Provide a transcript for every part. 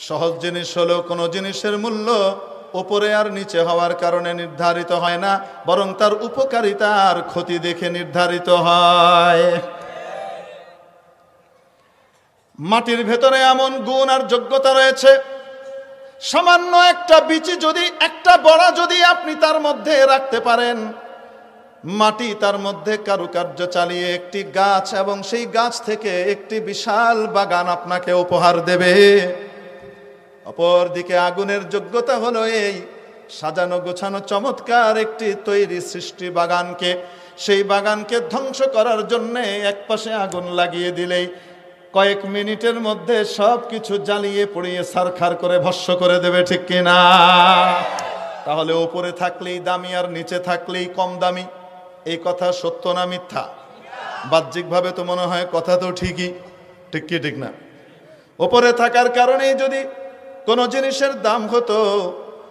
সহজ জিনিস হলো কোনো জিনিসের মূল্য উপরে আর নিচে হওয়ার কারণে নির্ধারিত হয় না, বরং তার উপকারিতা আর ক্ষতি দেখে নির্ধারিত হয়। মাটির ভেতরে এমন গুণ আর যোগ্যতা রয়েছে, সামান্য একটা বিচি যদি, একটা বড়া যদি আপনি তার মধ্যে রাখতে পারেন, মাটি তার মধ্যে কারুকার্য চালিয়ে একটি গাছ, এবং সেই গাছ থেকে একটি বিশাল বাগান আপনাকে উপহার দেবে। অপরদিকে আগুনের যোগ্যতা হলো এই সাজানো গোছানো চমৎকার একটি তৈরি সৃষ্টি বাগানকে, সেই বাগানকে ধ্বংস করার জন্য একপাশে আগুন লাগিয়ে দিলেই কয়েক মিনিটের মধ্যে সব কিছু জ্বালিয়ে পুড়িয়ে ছারখার করে ভস্ম করে দেবে, ঠিক কিনা? তাহলে উপরে থাকলেই দামি আর নিচে থাকলেই কম দামি, এই কথা সত্য না মিথ্যা? বাহ্যিকভাবে তো মনে হয় কথা তো ঠিকই, ঠিক কি ঠিক না? উপরে থাকার কারণেই যদি কোনো জিনিসের দাম হতো,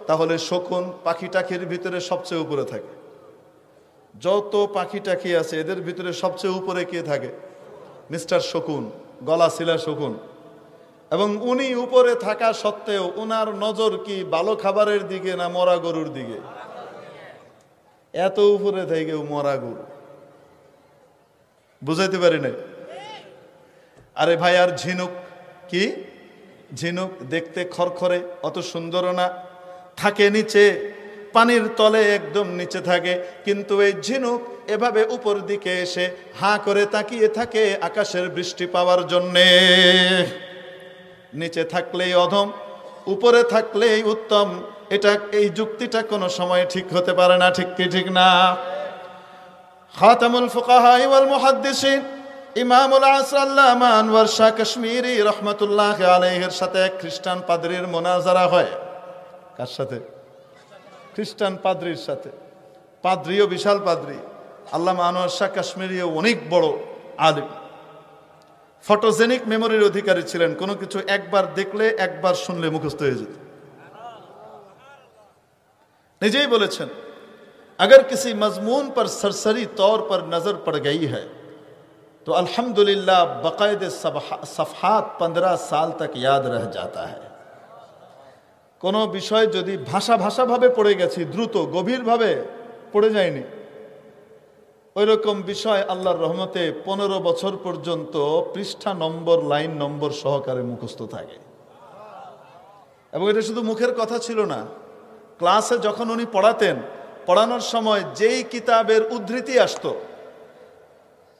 তাহলে শকুন পাখি টাকির ভিতরে সবচেয়ে উপরে থাকে। যত পাখি টাকি আছে এদের ভিতরে সবচেয়ে উপরে কে থাকে? মিস্টার শকুন, গলা ছিলা শকুন। এবং উনি উপরে থাকা সত্ত্বেও উনার নজর কি ভালো খাবারের দিকে না মরা গরুর দিকে? এত উপরে থেকে মরা গরু, বুঝাইতে পারি না। আরে ভাই, আর ঝিনুক কি? ঝিনুক দেখতে খরখরে, অত সুন্দরও না, থাকে নিচে, পানির তলে একদম নিচে থাকে, কিন্তু এই ঝিনুক এভাবে উপর দিকে এসে হাঁ করে তাকিয়ে থাকে আকাশের বৃষ্টি পাওয়ার জন্যে। নিচে থাকলেই অধম, উপরে থাকলেই উত্তম, এটা, এই যুক্তিটা কোনো সময় ঠিক হতে পারে না, ঠিক কি ঠিক না? খাতামুল ফুকাহা ওয়াল মুহাদ্দিসিন ইমামুল আসর আল্লামা আনওয়ার শাহ কাশ্মীরি রহমাতুল্লাহ আলাইহির সাথে এক খ্রিস্টান পাদ্রীর মোনাজারা হয়। কার সাথে? খ্রিস্টান পাদ্রীর সাথে। পাদ্রীও বিশাল পাদ্রী, আল্লামা আনোয়ার শাহ কাশ্মীরিও অনেক বড় আলিম, ফটোজেনিক মেমোরির অধিকারী ছিলেন। কোনো কিছু একবার দেখলে একবার শুনলে মুখস্থ হয়ে যেত। নিজেই বলেছেন, अगर किसी मजमून पर सरसरी तौर पर नजर पड़ गई है तो अल्हम्दुलिल्लाह बकायदे सफहात 15 साल तक याद रह जाता है। কোনো বিষয় যদি ভাষাভাবে পড়ে গেছি, দ্রুত গভীরভাবে পড়ে যায়নি, ওই রকম বিষয় আল্লাহর রহমতে 15 বছর পর্যন্ত পৃষ্ঠা নম্বর, লাইন নম্বর সহকারে মুখস্থ থাকে। এবং এটা শুধু মুখের কথা ছিল না, ক্লাসে যখন উনি পড়াতেন, পড়ানোর সময় যেই কিতাবের উদ্ধৃতি আসতো,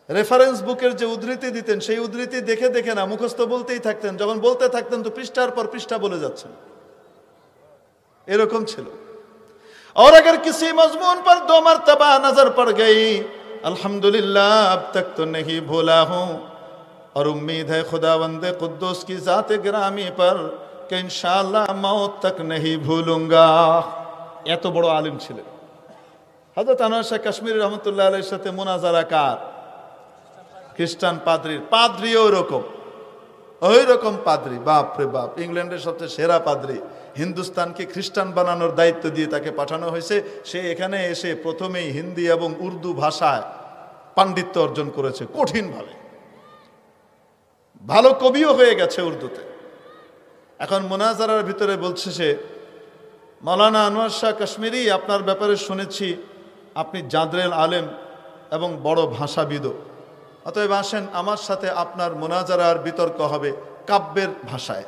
রেফারেন্স বুকের যে উদ্ধৃতি দিতেন, সেই উদ্ধৃতি দেখে দেখে না মুখস্থ বলতেই থাকতেন। যখন বলতে থাকতেন তো পৃষ্ঠার পর পৃষ্ঠা বলে যাচ্ছেন, এরকম ছিল। और अगर किसी मजमून पर 2 मरतबा नजर पड़ गई, अल्हम्दुलिल्लाह अब तक तो नहीं भूला हूं और उम्मीद है खुदावंदे कुद्दूस की जात गिरामी पर कि इंशाअल्लाह मौत तक नहीं भूलूंगा। এত বড় আলিম ছিলেন হযরত আনোয়ার শাহ কাশ্মীরি রহমাতুল্লাহ আলাইহির সাথে মুনাজারা কার? খ্রিস্টান পাদ্রীর। পাদ্রীও ওই রকম পাদ্রী, বাপ রে বাপ, ইংল্যান্ডের সবচেয়ে সেরা পাদ্রী। হিন্দুস্তানকে খ্রিস্টান বানানোর দায়িত্ব দিয়ে তাকে পাঠানো হয়েছে। সে এখানে এসে প্রথমেই হিন্দি এবং উর্দু ভাষায় পাণ্ডিত্য অর্জন করেছে কঠিনভাবে, ভালো কবিও হয়ে গেছে উর্দুতে। এখন মুনাজারার ভিতরে বলছে সে, মাওলানা আনোয়ার শাহ কাশ্মীরি, আপনার ব্যাপারে শুনেছি আপনি জাদরেল আলেম এবং বড় ভাষাবিদও, অতএব আসেন আমার সাথে আপনার মুনাজারার বিতর্ক হবে কাব্যের ভাষায়।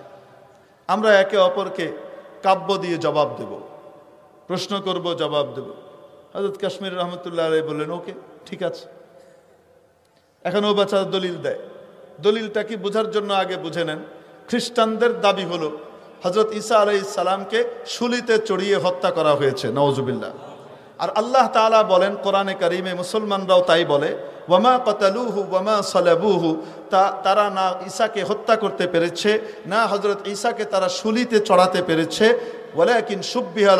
আমরা একে অপরকে কাব্য দিয়ে জবাব দেব, প্রশ্ন করব, জবাব দেব। হযরত কাশ্মীরি রহমতুল্লাহ আলাইহি বললেন, ওকে, ঠিক আছে। এখন ও বাচ্চা দলিল দেয়। দলিলটা কি বোঝার জন্য আগে বুঝে নেন। খ্রিস্টানদের দাবি হলো হযরত ঈসা আলাইহিস সালামকে শুলিতে চড়িয়ে হত্যা করা হয়েছে, নাউজুবিল্লাহ। আর আল্লাহ তাআলা বলেন কোরআনে কারিমে, মুসলমানরাও তাই বলে, ওয়ামা কাতালুহু ওয়ামা সালাবুহু, তারা না ঈসাকে হত্যা করতে পেরেছে, না হযরত ঈসাকে তারা শুলিতে চড়াতে পেরেছে, ওয়ালাকিন শুব্বিহা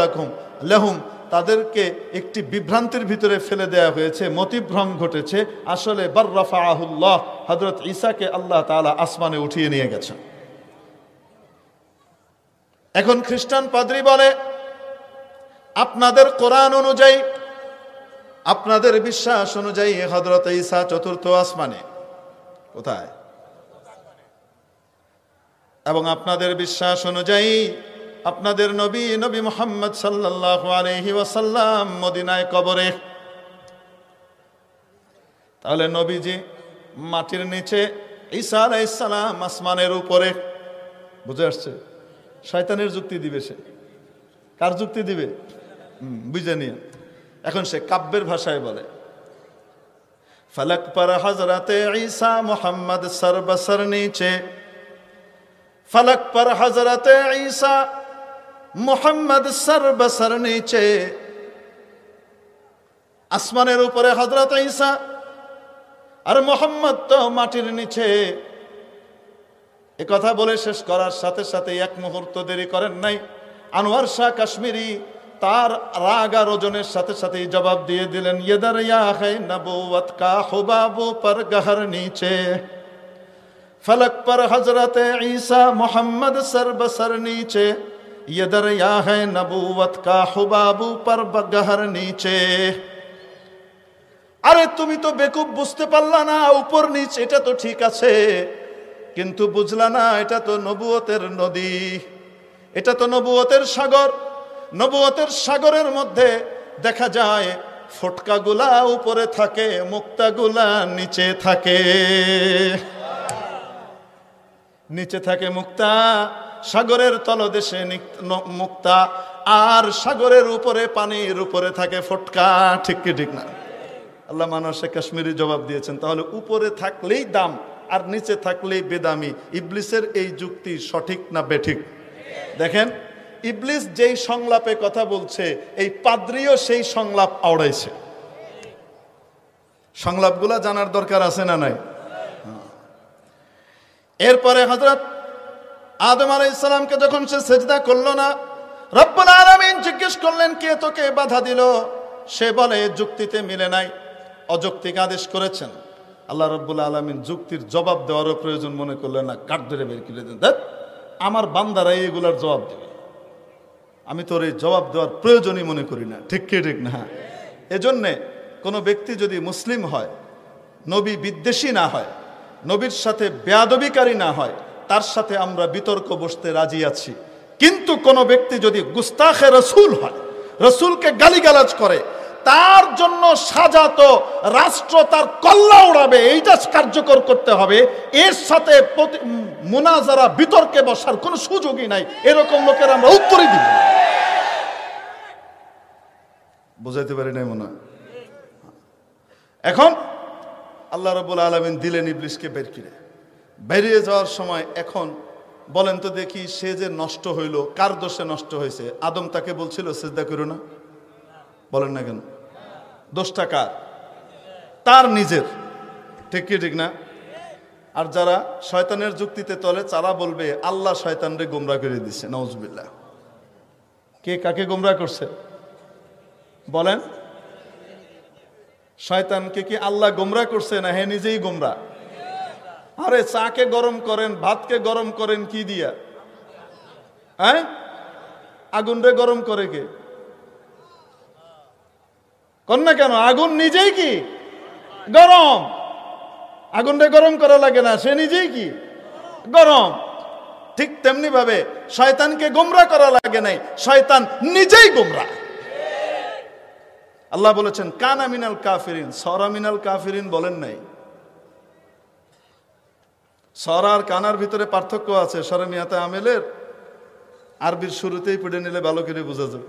লাহুম, তাদেরকে একটি বিভ্রান্তির ভিতরে ফেলে দেওয়া হয়েছে, মতিভ্রম ঘটেছে। আসলে বার রাফাআহুল্লাহ, হযরত ঈসাকে আল্লাহ তাআলা আসমানে উঠিয়ে নিয়ে গেছেন। এখন খ্রিস্টান পাদ্রী বলে, আপনাদের কোরআন অনুযায়ী, আপনাদের বিশ্বাস অনুযায়ী হযরত ঈসা চতুর্থ আসমানে। কোথায়? এবং আপনাদের বিশ্বাস অনুযায়ী আপনাদের নবী নবী মুহাম্মদ সাল্লাল্লাহু আলাইহি ওয়াসাল্লাম মদিনায় কবরে। তাহলে নবীজি মাটির নিচে, ঈসা আলাইহিস সালাম আসমানের উপরে। বুঝে আসছে? শয়তানের যুক্তি দিবে সে। কার যুক্তি দিবে? বুঝে নিয়ে এখন সে কাব্যের ভাষায় বলে, ফলক পর হযরতে ঈসা মুহাম্মদ সর বসর নিচে, ফলক পর হযরতে ঈসা মুহাম্মদ সর বসর নিচে। আসমানের উপরে হযরত ঈসা আর মুহাম্মদ তো মাটির নিচে। এ কথা বলে শেষ করার সাথে সাথে এক মুহূর্ত দেরি করেন নাই আনোয়ার শাহ কাশ্মীরি। তার রাগ আর ওজনের সাথে সাথেই জবাব দিয়ে দিলেন, ये दरिया है नबूवत का हुबाबों पर गहर नीचे, फलक पर हजरत ईसा मोहम्मद सर बसर नीचे, ये दरिया है नबूवत का हुबाबों पर गहर नीचे। আরে তুমি তো বেকুব, বুঝতে পারলা না উপর নিচ এটা তো ঠিক আছে, কিন্তু বুঝলা না এটা তো নবুয়তের নদী, এটা তো নবুয়তের সাগর। নবুয়তের সাগরের মধ্যে দেখা যায় ফটকাগুলা উপরে থাকে, মুক্তাগুলা নিচে থাকে। নিচে থাকে মুক্তা, সাগরের তলদেশে মুক্তা, আর সাগরের উপরে পানির উপরে থাকে ফটকা। ঠিক কি ঠিক না? আল্লাহ মানব শেখ কাশ্মীরি জবাব দিয়েছেন, তাহলে উপরে থাকলেই দাম আর নিচে থাকলেই বেদামি। ইবলিসের এই যুক্তি সঠিক না বেঠিক? দেখেন, ইবলিস যেই সংলাপে কথা বলছে, এই পাদ্রীও সেই সংলাপ আওড়াইছে। সংলাপগুলা জানার দরকার আছে না নাই? এরপরে হযরত আদম আলাইহিস সালামকে যখন সে সিজদা করলো না, রব্বুল আলামিন জিজ্ঞেস করলেন, কে তোকে বাধা দিল? সে বলে যুক্তিতে মিলে নাই, অযৌক্তিক আদেশ করেছেন। আল্লাহ রাব্বুল আলামিন যুক্তির জবাব দেওয়ারও প্রয়োজন মনে করলেন না, কাট ধরে বের করে দেন। দেখ, আমার বান্দারা এগুলার জবাব দেবে, আমি তোর এই জবাব দেওয়ার প্রয়োজনই মনে করি না। ঠিক কি ঠিক না? এজন্যে কোনো ব্যক্তি যদি মুসলিম হয়, নবী বিদ্বেষী না হয়, নবীর সাথে বেয়াদবিকারী না হয়, তার সাথে আমরা বিতর্ক বসতে রাজি আছি। কিন্তু কোনো ব্যক্তি যদি গুস্তাখে রসুল হয়, রসুলকে গালিগালাজ করে, তার জন্য সাজাত রাষ্ট্র তার কল্লা উড়াবে, এইটা কার্যকর করতে হবে। এর সাথে মুনাজারা বিতর্কে বসার কোনো সুযোগই নাই। এরকম লোকের আমরা উত্তরই দিব। বুঝাইতে পারি নাই মনে হয়? এখন আল্লাহ রাব্বুল আলামিন দিলেন ইবলিসকে বের করে। বেরিয়ে যাওয়ার সময় এখন বলেন তো দেখি, সে যে নষ্ট হইল, কার দোষে নষ্ট হয়েছে? আদম তাকে বলছিল সিজদা করো না, বলেন না কেন? দোষটা কার? তার নিজের। ঠিক কি ঠিক না? আর যারা শয়তানের যুক্তিতে তলে, তারা বলবে আল্লাহ শয়তানরে গোমরা করে দিচ্ছে। নাউজুবিল্লাহ। কে কাকে গোমরা করছে বলেন? শয়তানকে কি আল্লাহ গোমরা করছে না হে নিজেই গোমরা? আরে চাকে গরম করেন, ভাতকে গরম করেন কি দিয়া? হ্যাঁ, আগুন রে গরম করে কে? কর না কেন? আগুন নিজেই কি গরম। আগুন রে গরম করা লাগে না, সে নিজেই কি গরম। ঠিক তেমনি ভাবে শয়তানকে গোমরা করা লাগে নাই, শয়তান নিজেই গোমরা। আল্লাহ বলেছেন কানা মিনাল কাফিরিন, সরা মিনাল কাফিরিন বলেন নাই। সরা আর কানার ভিতরে পার্থক্য আছে। সরে মিয়াতে আমেলের আরবির শুরুতেই পড়ে নিলে ভালো করে বোঝা যাবে।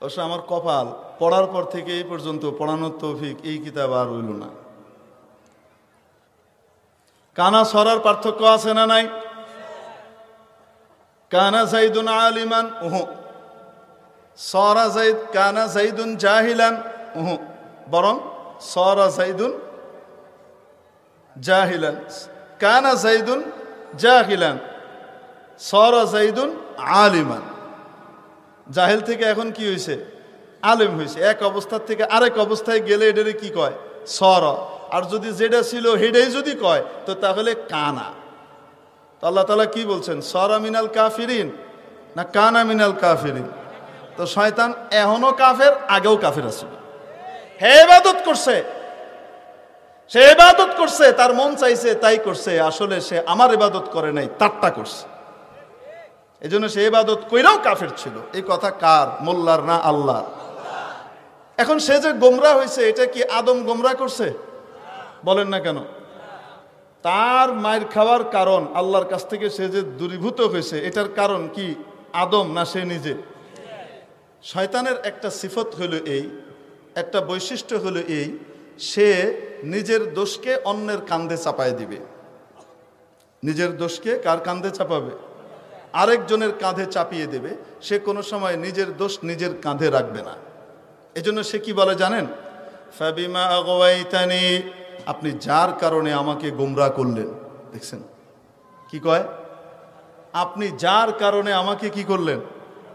অবশ্য আমার কপাল, পড়ার পর থেকে এই পর্যন্ত পড়ানোর তৌফিক এই কিতাব আর হইল না। কানা সরার পার্থক্য আছে না নাই? কানা যাইদুন আলিমান, সরা যাইদ, কানা যাইদুন জাহিলান, বরং সরা যাইদুন জাহিলান। কানা যাইদুন জাহিলান, সরা যাইদুন আলিমান। জাহিল থেকে এখন কি হয়েছে? আলেম হয়েছে। এক অবস্থা থেকে আরেক অবস্থায় গেলে এটারে কি কয়? সরা। আর যদি যেটা ছিল হেডাই যদি কয় তো তাহলে কানা। তো আল্লাহ তাআলা কি বলছেন? সরা মিনাল কাফিরিন না কানা মিনাল কাফিরিন? তো শয়তান এখনো কাফের, আগেও কাফের আছে। হে ইবাদত করছে, সে ইবাদত করছে, তার মন চাইছে তাই করছে, আসলে সে আমার ইবাদত করে নাই, তারটা করছে। এই জন্য সে ইবাদত কইরাও কাফের ছিল। এই কথা কার? মোল্লার না আল্লাহর? এখন সে যে গোমরা হয়েছে, এটা কি আদম গোমরা করছে? বলেন না কেন? তার মায়ের খাওয়ার কারণ, আল্লাহর কাছ থেকে সে যে দূরীভূত হয়েছে, এটার কারণ কি আদম না সে নিজে? শয়তানের একটা সিফত হলো এই, একটা বৈশিষ্ট্য হলো এই, সে নিজের দোষকে অন্যের কাঁধে চাপায় দিবে। নিজের দোষকে কার কাঁধে চাপাবে? আরেকজনের কাঁধে চাপিয়ে দেবে। সে কোনো সময় নিজের দোষ নিজের কাঁধে রাখবে না। এজন্য সে কি বলে জানেন? ফাবিমা আগওয়াইতানি, আপনি যার কারণে আমাকে গোমরাহ করলেন। দেখছেন কি কয়? আপনি যার কারণে আমাকে কি করলেন?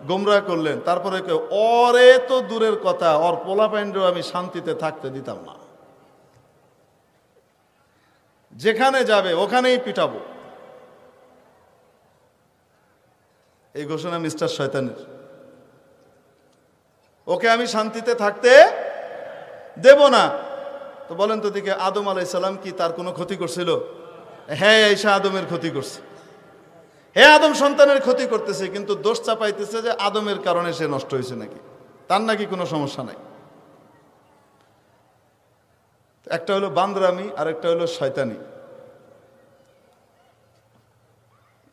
গোমরাহ করলেন। তারপরে ওরে তো দূরের কথা, ওর পোলাপাইন্ডেও আমি শান্তিতে থাকতে দিতাম না, যেখানে যাবে ওখানেই পিটাবো। এই ঘোষণা মিস্টার শয়তানের। ওকে আমি শান্তিতে থাকতে দেব না। তো বলেন তো দিকে, আদম আলাইহিস সালাম কি তার কোনো ক্ষতি করছিল? হ্যাঁ, ঈসা আদমের ক্ষতি করছে। হ্যাঁ, আদম সন্তানের ক্ষতি করতেছে, কিন্তু দোষ চাপাইতেছে যে আদমের কারণে সে নষ্ট হয়েছে নাকি, তার নাকি কোনো সমস্যা নাই। একটা হলো বান্দরামি আর একটা হলো শয়তানি।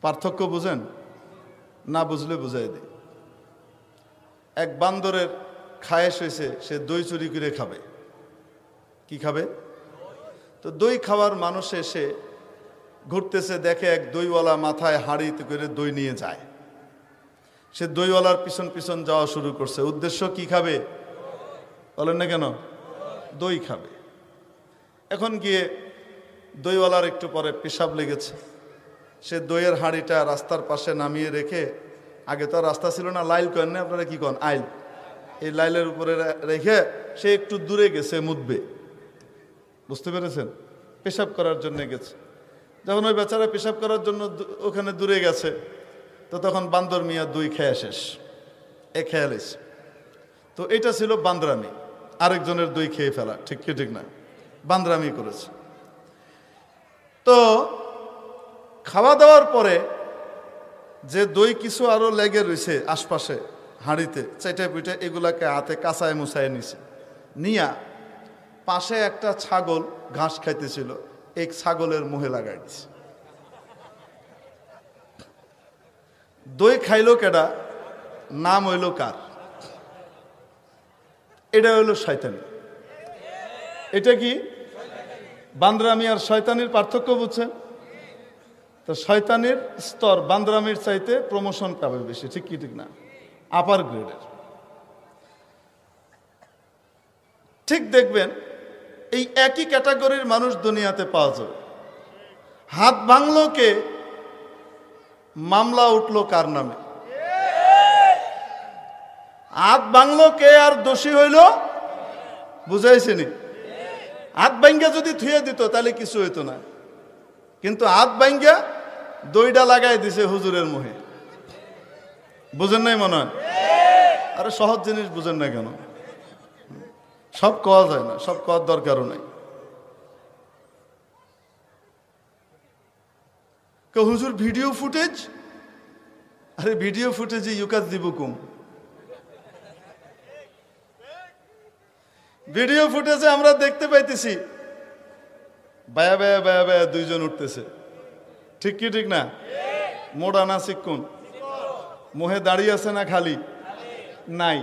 পার্থক্য বুঝেন? না বুঝলে বুঝাই দিই। এক বান্দরের খায়েশ হয়েছে, সে দই চুরি করে খাবে। কি খাবে? তো দই খাওয়ার মানুষ এসে ঘুরতেছে, দেখে এক দইওয়ালা মাথায় হাঁড়িতে করে দই নিয়ে যায়। সে দইওয়ালার পিছন পিছন যাওয়া শুরু করছে। উদ্দেশ্য কি খাবে? বলেন না কেন? দই খাবে। এখন গিয়ে দইওয়ালার একটু পরে পেশাব লেগেছে। সে দইয়ের হাঁড়িটা রাস্তার পাশে নামিয়ে রেখে, আগে তো রাস্তা ছিল না, লাইল করেন না আপনারা, কি কন? আইল। এই লাইলের উপরে রেখে সে একটু দূরে গেছে মুতবে। বুঝতে পেরেছেন? পেশাব করার জন্য গেছে। যখন ওই বেচারা পেশাব করার জন্য ওখানে দূরে গেছে, তো তখন বান্দর মিয়া দই খেয়ে শেষ, এ খেয়ালিস। তো এটা ছিল বান্দরামি, আরেকজনের দই খেয়ে ফেলা। ঠিক কি ঠিক না? বান্দরামি করেছে। তো খাওয়া দাওয়ার পরে যে দই কিছু আরো লেগে রয়েছে আশপাশে হাঁড়িতে, চেটে পিটে এগুলাকে হাতে কাঁচায় মুছায় নিছে। নিয়া পাশে একটা ছাগল ঘাস খাইতেছিল, এক ছাগলের মুহে লাগাই দিছে। দই খাইলো কেডা? নাম হইল কার? এটা হইল শয়তানি। এটা কি? বান্দরামি আর শয়তানির পার্থক্য বুঝছেন? তো শয়তানির স্তর বান্দরামির চাইতে প্রমোশন পাবে বেশি। ঠিক কি ঠিক না? আপার গ্রেডের। ঠিক দেখবেন এই একই ক্যাটাগরির মানুষ দুনিয়াতে পাওয়া যাবে। হাত ভাঙলো কে? মামলা উঠলো কার নামে? হাত ভাঙলো কে আর দোষী হইল? বুঝাইছেনি? হাত ভাঙ্গা যদি থুয়ে দিত তাহলে কিছু হইতো না, কিন্তু হাত ভাঙ্গা দইটা লাগাই দিছে হুজুরের মুহে। বুঝেন নাই মনে হয়? আরে সহজ জিনিস বুঝেন না কেন? সব কওয়া যায় না, সব কওয়ার দরকারও নাই। হুজুর ভিডিও ফুটেজ, আরে ভিডিও ফুটেজে ইউকাযযিবুকুম। ভিডিও ফুটেজে আমরা দেখতে পাইতেছি বায়া বায়া বায়া বায়া দুইজন উঠতেছে। ঠিক কি ঠিক না? মোড়া না চিক্কুন? মুহে দাঁড়িয়ে আছে না খালি? নাই।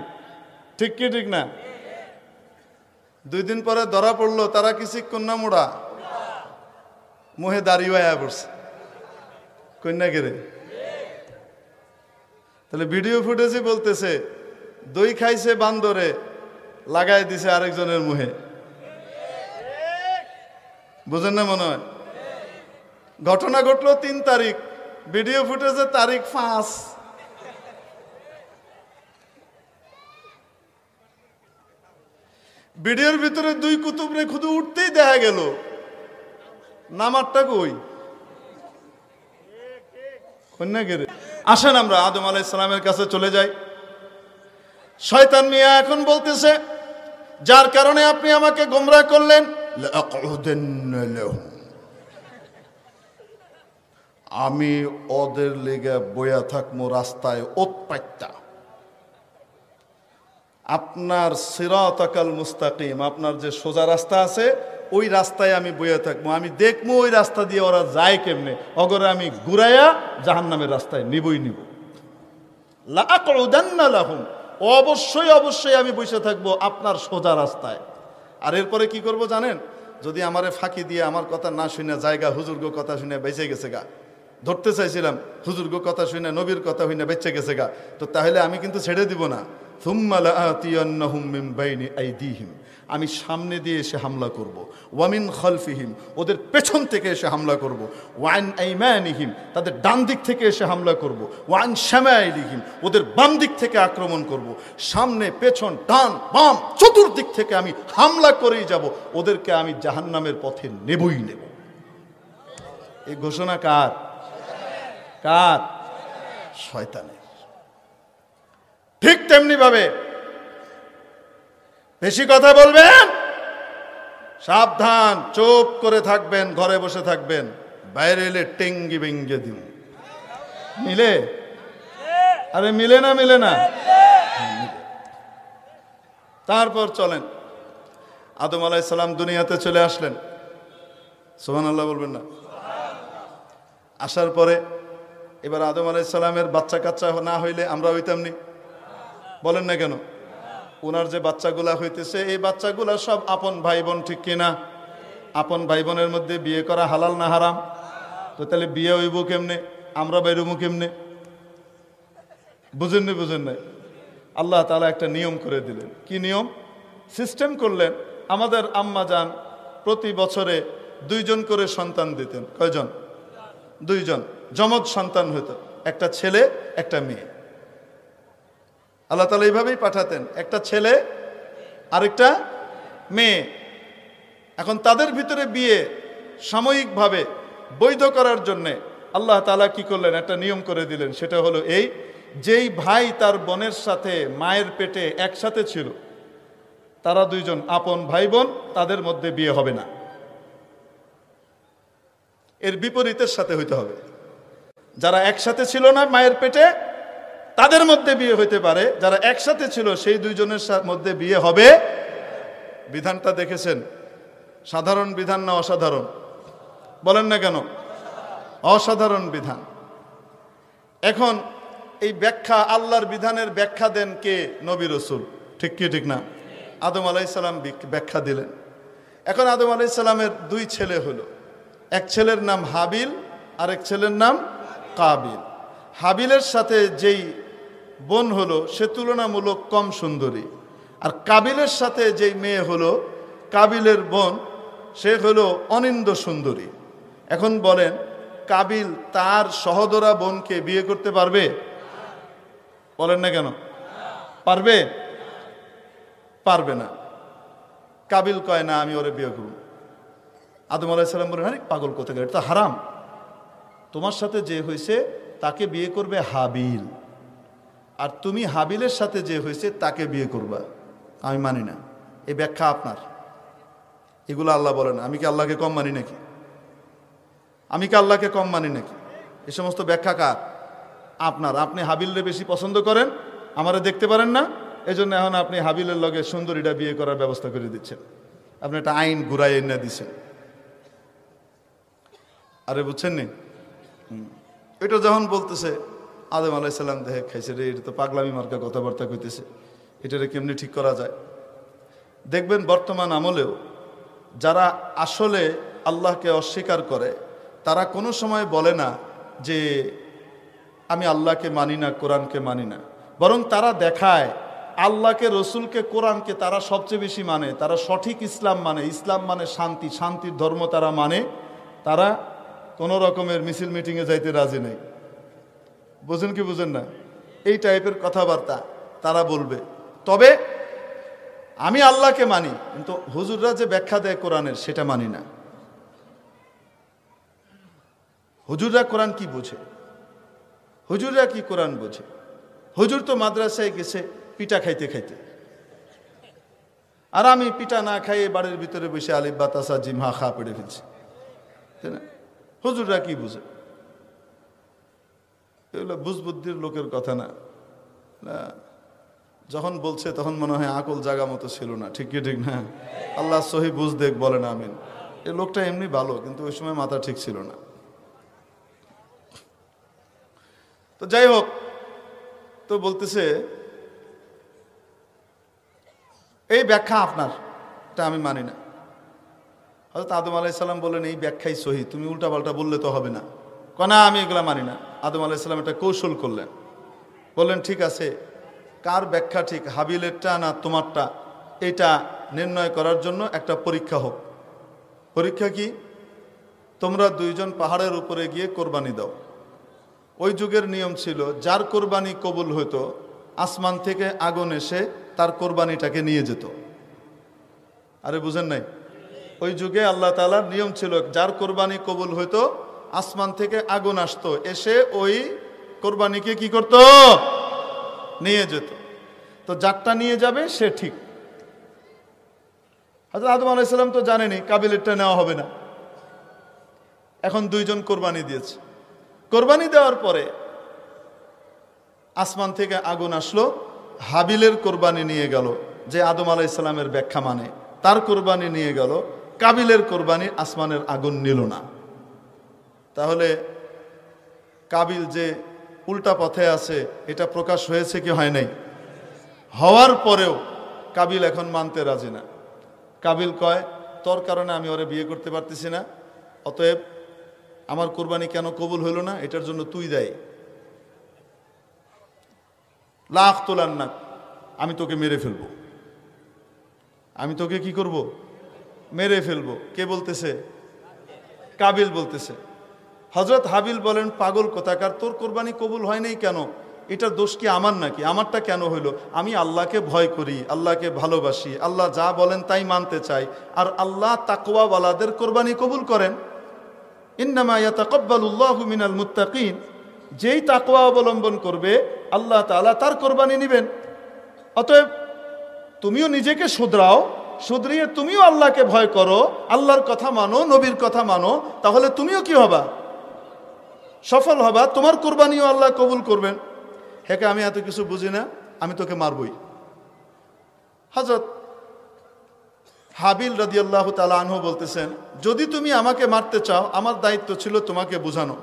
ঠিক কি ঠিক না? 2 দিন পরে ধরা পড়লো তারা কি চিক্কুন না মোড়া? মুহে দাঁড়িয়ে আয়া পড়ছে। কন্যা কেরে? তাহলে ভিডিও ফুটেজে বলতেছে দই খাইছে বান্দরে, লাগাই দিছে আরেকজনের মুহে। বুঝেন না মনে হয়? ঘটনা ঘটলো 3 তারিখ, ভিডিও ফুটেজে তারিখ 5। ভিডিওর ভিতরে 2 কুতুবরে শুধু উঠতেই দেখা গেল, নামারটা কই? কন্যা কেরে? আসেন আমরা আদম আলাইহিস সালামের কাছে চলে যাই। শয়তান মিয়া এখন বলতেছে, যার কারণে আপনি আমাকে গোমরাহ করলেন, লাআকউদান্না লাহুম, আমি ওদের লেগে বইয়া থাকবো রাস্তায় ওৎপাইতা। আপনার সিরাতাকাল মুস্তাকিম, আপনার যে সোজা রাস্তা আছে ওই রাস্তায় আমি বইয়া থাকবো, আমি দেখবো ওই রাস্তা দিয়ে ওরা যায় কেমনে, অগরে আমি ঘুরাইয়া জাহান্নামের রাস্তায় নিবই নিব। লাআকউদান্না লাহুম, অবশ্যই অবশ্যই আমি বসে থাকবো আপনার সোজা রাস্তায়। আর এরপরে কি করব জানেন? যদি আমারে ফাঁকি দিয়ে আমার কথা না শুনে জায়গা হুজুরগো কথা শুনে বেঁচে গেছে গা, ধরতে চাইছিলাম হুজুরগো কথা শুনে নবীর কথা শুনে বেঁচে গেছে গা, তো তাহলে আমি কিন্তু ছেড়ে দিব না। সুম্মা লাআতিয়ান্নাহুম মিন বাইনি আইদিহিম, আমি সামনে দিয়ে এসে হামলা করব, ওয়ামিন খালফিহিম, ওদের পেছন থেকে এসে হামলা করব, ওয়ান আইমানিহিম, তাদের ডান দিক থেকে এসে হামলা করব, ওয়ান শামাইলিহিম, ওদের বাম দিক থেকে আক্রমণ করব, সামনে পেছন ডান বাম চতুর্দিক থেকে আমি হামলা করেই যাব, ওদেরকে আমি জাহান্নামের পথে নেবই নেব। এই ঘোষণা কার? কার? শয়তানের। ঠিক তেমনি ভাবে বেশি কথা বলবেন, সাবধান, চুপ করে থাকবেন, ঘরে বসে থাকবেন, বাইরে এলে টেঙ্গি বেঙ্গে দিন। মিলে? আরে মিলে না? মিলে না? তারপর চলেন, আদম আলাইহিস সালাম দুনিয়াতে চলে আসলেন। সুবহানাল্লাহ বলবেন না? আসার পরে এবার আদম আলাইহিস সালামের বাচ্চা কাচ্চা না হইলে আমরা হইতাম নি? বলেন না কেন? ওনার যে বাচ্চাগুলা হইতেছে এই বাচ্চাগুলা সব আপন ভাই বোন, ঠিক কিনা? আপন ভাই বোনের মধ্যে বিয়ে করা হালাল না হারাম? তো তাহলে বিয়ে হইব কেমনে, আমরা বাইরবো কেমনে? বুঝেন নি? বুঝেন নাই? আল্লাহ তাআলা একটা নিয়ম করে দিলেন। কি নিয়ম? সিস্টেম করলেন। আমাদের আম্মা জান প্রতি বছরে 2 জন করে সন্তান দিতেন। কয়জন? 2 জন যমজ সন্তান হতো, একটা ছেলে একটা মেয়ে। আল্লাহ তাআলা এইভাবেই পাঠাতেন, একটা ছেলে আরেকটা মেয়ে। এখন তাদের ভিতরে বিয়ে সাময়িকভাবে বৈধ করার জন্যে আল্লাহ তাআলা কি করলেন? একটা নিয়ম করে দিলেন। সেটা হলো এই, যেই ভাই তার বোনের সাথে মায়ের পেটে একসাথে ছিল, তারা 2 জন আপন ভাই বোন, তাদের মধ্যে বিয়ে হবে না। এর বিপরীতের সাথে হইতে হবে। যারা একসাথে ছিল না মায়ের পেটে, তাদের মধ্যে বিয়ে হইতে পারে। যারা একসাথে ছিল সেই 2 জনের মধ্যে বিয়ে হবে। বিধানটা দেখেছেন? সাধারণ বিধান না অসাধারণ? বলেন না কেন? অসাধারণ বিধান। এখন এই ব্যাখ্যা, আল্লাহর বিধানের ব্যাখ্যা দেন কে? নবী রাসূল। ঠিক কি ঠিক না? আদম আলাইহিস সালাম ব্যাখ্যা দিলেন। এখন আদম আলাইহিস সালামের 2 ছেলে হলো, এক ছেলের নাম হাবিল, আরেক ছেলের নাম কাবিল। হাবিলের সাথে যেই বোন হলো সে তুলনামূলক কম সুন্দরী, আর কাবিলের সাথে যেই মেয়ে হলো, কাবিলের বোন, সে হলো অনিন্দ সুন্দরী। এখন বলেন, কাবিল তার সহোদরা বোনকে বিয়ে করতে পারবে? বলেন না কেন? পারবে? পারবে না। কাবিল কয় না, আমি ওরে বিয়ে করব। আদম আলাইহিস সালাম বলেন, আরে পাগল কোথাকার, এটা তো হারাম। তোমার সাথে যে হয়েছে তাকে বিয়ে করবে হাবিল, আর তুমি হাবিলের সাথে যে হয়েছে তাকে বিয়ে করবা। আমি মানি না। এই ব্যাখ্যা আপনার, এগুলো আল্লাহ বলেন। আমি কি আল্লাহকে কম মানি নাকি? আমি কি আল্লাহকে কম মানি নাকি? এই সমস্ত ব্যাখ্যা কার? আপনার। আপনি হাবিলরে বেশি পছন্দ করেন, আমারে দেখতে পারেন না, এই জন্য এখন আপনি হাবিলের লগে সুন্দরীটা বিয়ে করার ব্যবস্থা করে দিচ্ছেন। আপনি একটা আইন ঘুরাই এনে দিচ্ছেন। আরে বুঝছেন নি? এটা যখন বলতেছে, আদম আলাইহিস সালাম দেখে খাইছে রে, এটা তো পাগলামি মার্কা কথাবার্তা কইতেছে, এটারে কেমনি ঠিক করা যায়? দেখবেন বর্তমান আমলেও যারা আসলে আল্লাহকে অস্বীকার করে, তারা কোনো সময় বলে না যে আমি আল্লাহকে মানি না, কোরআনকে মানি না, বরং তারা দেখায় আল্লাহকে, রসুলকে, কোরআনকে তারা সবচেয়ে বেশি মানে। তারা সঠিক ইসলাম মানে। ইসলাম মানে শান্তি, শান্তির ধর্ম তারা মানে। তারা কোনো রকমের মিছিল মিটিংয়ে যাইতে রাজি নেই। বুঝেন কি বুঝেন না? এই টাইপের কথাবার্তা তারা বলবে। তবে আমি আল্লাহকে মানি, কিন্তু হুজুররা যে ব্যাখ্যা দেয় কোরআনের সেটা মানি না। হুজুররা কোরআন কি বোঝে? হুজুররা কি কোরআন বোঝে? হুজুর তো মাদ্রাসায় গেছে পিঠা খাইতে খাইতে। আর আমি পিঠা না খাইয়ে বাড়ির ভিতরে বসে আলিফ বা তাসা জিম হা খা পেড়ে ফেলছি, তাই না? হুজুররা কি বুঝে? এগুলো বুঝবুদ্ধির লোকের কথা না। যখন বলছে তখন মনে হয় আকল জাগা মতো ছিল না, ঠিক কি ঠিক না? আল্লাহ সহি বুঝ দেখ বলেন আমিন। এই লোকটা এমনি ভালো, কিন্তু ওই সময় মাথা ঠিক ছিল না। তো যাই হোক, তো বলতেছে এই ব্যাখ্যা আপনার, এটা আমি মানি না। হযরত আদম আলাইহিস সালাম বললেন এই ব্যাখ্যাই সহি, তুমি উল্টাপাল্টা বললে তো হবে না। না, আমি এগুলা মানি না। আদম আলাইহিস সালাম একটা কৌশল করলেন, বললেন ঠিক আছে, কার ব্যাখ্যা ঠিক, হাবিলেরটা না তোমারটা, এটা নির্ণয় করার জন্য একটা পরীক্ষা হোক। পরীক্ষা কি? তোমরা দুইজন পাহাড়ের উপরে গিয়ে কোরবানি দাও। ওই যুগের নিয়ম ছিল, যার কোরবানি কবুল হতো আসমান থেকে আগুন এসে তার কোরবানিটাকে নিয়ে যেত। আরে বুঝেন নাই? ওই যুগে আল্লাহ তাআলার নিয়ম ছিল, যার কোরবানি কবুল হতো আসমান থেকে আগুন আসতো, এসে ওই কোরবানিকে কি করত? নিয়ে যেত। তো যারটা নিয়ে যাবে সে ঠিক। হযরত আদম আলাইহিস সালাম তো জানেনি কাবিলেরটা নেওয়া হবে না। এখন দুইজন কোরবানি দিয়েছে। কোরবানি দেওয়ার পরে আসমান থেকে আগুন আসলো, হাবিলের কোরবানি নিয়ে গেল, যে আদম আলাইহিস সালামের ব্যাখ্যা মানে, তার কোরবানি নিয়ে গেল। কাবিলের কোরবানি আসমানের আগুন নিল না। তাহলে কাবিল যে উল্টা পথে আছে এটা প্রকাশ হয়েছে কি হয় নাই? হওয়ার পরেও কাবিল এখন মানতে রাজি না। কাবিল কয়, তোর কারণে আমি ওরে বিয়ে করতে পারতেছি না, অতএব আমার কোরবানি কেন কবুল হইল না, এটার জন্য তুই দায়ী। লাখ তোলার না, আমি তোকে মেরে ফেলবো। আমি তোকে কি করব? মেরে ফেলবো। কে বলতেছে? কাবিল বলতেছে। হযরত হাবিল বলেন, পাগল কোথাকার, তোর কোরবানি কবুল হয় নাই কেন? এটার দোষ কি আমার নাকি? আমারটা কেন হইলো? আমি আল্লাহকে ভয় করি, আল্লাহকে ভালোবাসি, আল্লাহ যা বলেন তাই মানতে চাই, আর আল্লাহ তাকওয়াওয়ালাদের কোরবানি কবুল করেন। ইন্নামা ইয়াতাকাব্বালুল্লাহু মিনাল মুত্তাকিন, যেই তাকওয়া অবলম্বন করবে আল্লাহ তাআলা তার কোরবানি নেবেন। অতএব তুমিও নিজেকে শুধরাও, শুধরিয়ে তুমিও আল্লাহকে ভয় করো, আল্লাহর কথা মানো, নবীর কথা মানো, তাহলে তুমিও কি হবা? সফল হবা, তোমার কোরবানিও আল্লাহ কবুল করবেন। হেকে আমি এত কিছু বুঝি না, আমি তোকে মারবই। হযরত হাবিল রাদিয়াল্লাহু তাআলা আনহু বলতেছেন, যদি তুমি আমাকে মারতে চাও, আমার দায়িত্ব ছিল তোমাকে বোঝানো।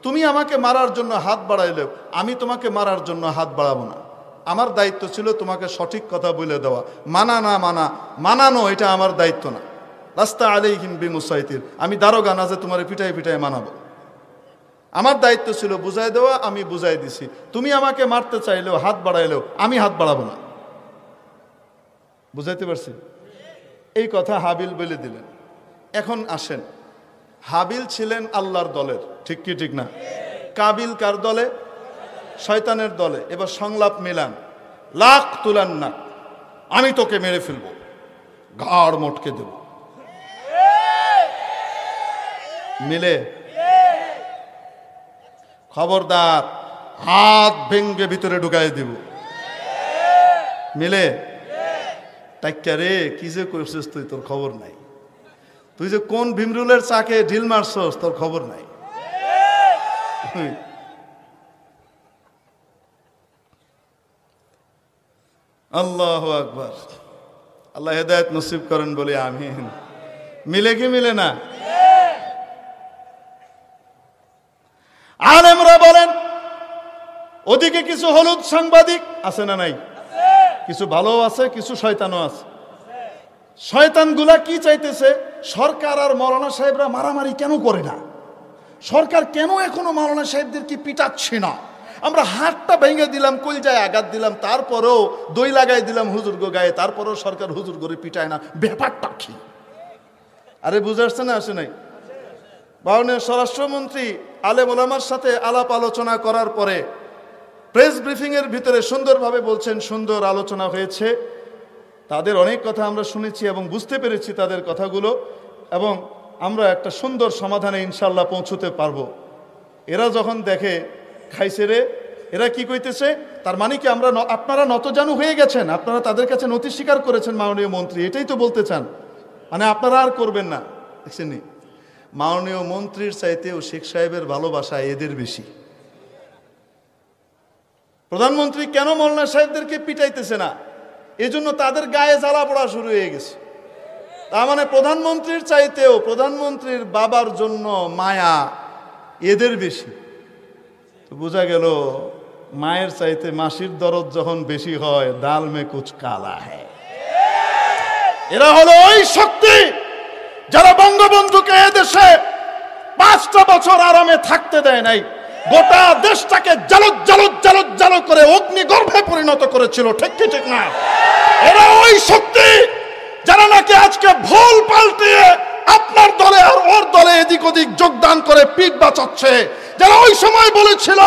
তুমি আমাকে মারার জন্য হাত বাড়াইলেও আমি তোমাকে মারার জন্য হাত বাড়াবো না। আমার দায়িত্ব ছিল তোমাকে সঠিক কথা বলে দেওয়া। মানা না মানানো এটা আমার দায়িত্ব না। লাস্তা আলাইহিম বিমুসাইতির, আমি দারোগা না যে তোমার পিটাই পিটাই মানাবো। আমার দায়িত্ব ছিল বুঝাই দেওয়া, আমি বুঝাই দিছি। তুমি আমাকে মারতে চাইলেও, হাত বাড়াইলেও আমি হাত বাড়াবো না। বুঝাইতে পারছি? এই কথা হাবিল বলে দিলেন। এখন আসেন, হাবিল ছিলেন আল্লাহর দলের, ঠিক কি ঠিক না? কাবিল কার দলে? শয়তানের দলে। এবার সংলাপ মিলান, লাখ তুলান না, আমি তোকে মেরে ফেলবো, ঘাড় মটকে দেব। মিলে? খবরদার, হাত ভেঙ্গে ভিতরে ঢুকাই দিব। মিলে? টাইকা রে, কি যে করছিস তুই, তোর খবর নাই। তুই যে কোন ভীমরুলের চাকে ঢিল মারছস, তোর খবর নাই। আল্লাহু আকবার। আল্লাহ হেদায়েত নসিব করেন বলে আমিন। মিলে কি মিলে না? আলেমরা বলেন, ওদিকে কিছু হলুদ সাংবাদিক আছে না নাই? কিছু ভালো আছে, কিছু শয়তানও আছে। শয়তানগুলা কি চাইতেছে? সরকার আর মাওলানা সাহেবরা মারামারি কেন করে না? সরকার কেন এখনো মাওলানা সাহেবদের কি পিটাচ্ছে না? আমরা হাতটা ভেঙে দিলাম, কলজায় আঘাত দিলাম, তারপরেও দই লাগাই দিলাম হুজুর গো গায়ে, তারপরেও সরকার হুজুর করে পিটায় না। ব্যাপারটা কি? আরে বুঝে আসছে না? আসে নাই? মাননীয় স্বরাষ্ট্রমন্ত্রী আলেম ওলামার সাথে আলাপ আলোচনা করার পরে প্রেস ব্রিফিং এর ভিতরে সুন্দরভাবে বলছেন, সুন্দর আলোচনা হয়েছে, তাদের অনেক কথা আমরা শুনেছি এবং বুঝতে পেরেছি তাদের কথাগুলো, এবং আমরা একটা সুন্দর সমাধানে ইনশাল্লাহ পৌঁছতে পারবো। এরা যখন দেখে খাইছে রে, এরা কি কইতেছে, তার মানে কি আপনারা নতজানু হয়ে গেছেন, আপনারা তাদের কাছে নথি স্বীকার করেছেন মাননীয় মন্ত্রী, এটাই তো বলতে চান, মানে আপনারা আর করবেন না। দেখছেন নি, মাননীয় মন্ত্রীর চাইতেও শেখ সাহেবের ভালোবাসা এদের বেশি। প্রধানমন্ত্রী কেন মৌলানা সাহেবদেরকে পিটাইতেছে না, এজন্য তাদের গায়ে জ্বালা পড়া শুরু হয়ে গেছে। তার মানে প্রধানমন্ত্রীর চাইতেও প্রধানমন্ত্রীর বাবার জন্য মায়া এদের বেশি। তো বোঝা গেল মায়ের চাইতে মাসির দরদ যখন বেশি হয়, দাল মে কুছ কালা হ্যায়। এরা হলো ওই শক্তি যারা বঙ্গবন্ধুকে এদেশে 5টা বছর আরামে থাকতে দেয় নাই, গোটা দেশটাকে জালুত করে অগ্নিগর্ভে পরিণত করেছিল, ঠিক কি ঠিক না? এরা ওই শক্তি যারা নাকি আজকে ভুল পাল্টিয়ে আপনার দলে আর ওর দলে এদিক ওদিক যোগদান করে পিঠ বাঁচাচ্ছে, যারা ওই সময় বলেছিল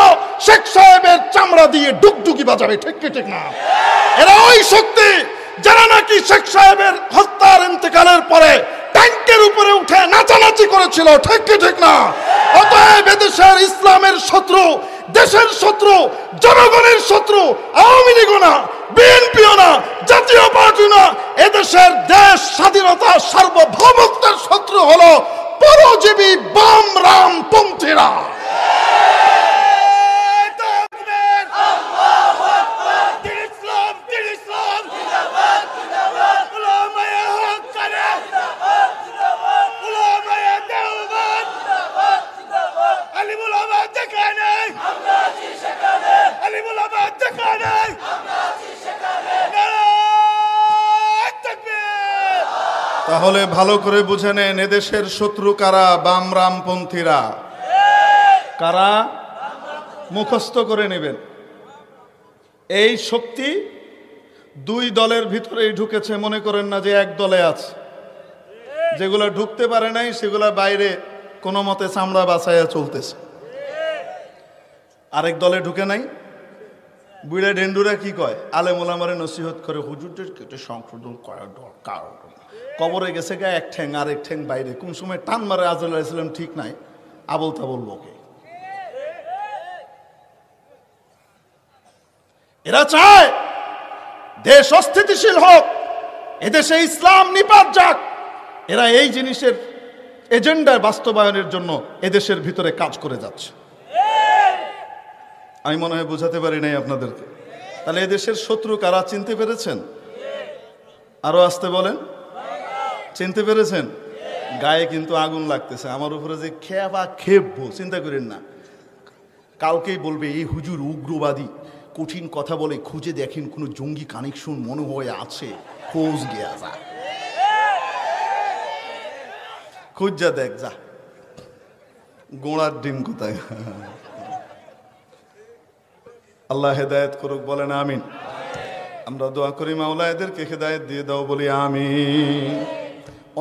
শেখ সাহেবের চামড়া দিয়ে ডুগডুগি বাজাবে, ঠিক কি ঠিক না? এরা ওই শক্তি যারা নাকি শেখ সাহেবের হত্যার ইন্তেকালের পরে ট্যাঙ্কের উপরে উঠে নাচানাচি করেছিল, ঠিক কি ঠিক না? অতএব এদেশের ইসলামের শত্রু, দেশের শত্রু, জনগণের শত্রু আওয়ামী লীগও না, বিএনপিও না, জাতীয় পার্টি না, এদেশের দেশ স্বাধীনতা সার্বভৌমত্বের শত্রু হলো পরজীবী বাম রাম পন্থীরা। তাহলে ভালো করে বুঝে নেন, এদেশের শত্রু কারা? বাম রামপন্থীরা। কারা? মুখস্থ করে নেবেন। এই শক্তি 2 দলের ভিতরেই ঢুকেছে, মনে করেন না যে এক দলে আছে। যেগুলা ঢুকতে পারে নাই সেগুলা বাইরে কোনো মতে চামড়া বাঁচাইয়া চলতেছে। আরেক দলে ঢুকে নাই। বুড়া ডেন্ডুরা কি কয়? আলেম ওলামারে নসিহত করে, হুজুরদের কেটে সংশোধন করা দরকার। কবরে গেছে গা এক ঠ্যাং, আরেক ঠ্যাং বাইরে, কোন সময় টান মারে আজরাইল আলাইহিস সালাম ঠিক নাই, আবল তাবল বকে। এরা চায় দেশ অস্থিতিশীল হোক, এদেশে ইসলাম নিপাত যাক। এরা এই জিনিসের এজেন্ডা বাস্তবায়নের জন্য এদেশের ভিতরে কাজ করে যাচ্ছে। আমি মনে হয় বুঝাতে পারি নাই আপনাদেরকে। তাহলে এদেশের শত্রু কারা চিনতে পেরেছেন? আরো আসতে বলেন, চিনতে পেরেছেন? গায়ে কিন্তু আগুন লাগতেছে। আমার উপরে যে খেপা খেপবো চিন্তা করেন না। কালকেই বলবে এই হুজুর উগ্রবাদী, কঠিন কথা বলে, খুঁজে দেখেন কোনো জঙ্গি কানেকশন মনে হয় আছে, খোঁজ গিয়া যা, খুঁজ যা দেখ যা, গোড়ার ডিম কোথায়। আল্লাহ হেদায়েত করুক, বলেন আমিন। আমরা দোয়া করি মাওলা এদেরকে হেদায়েত দিয়ে দাও, বলি আমিন।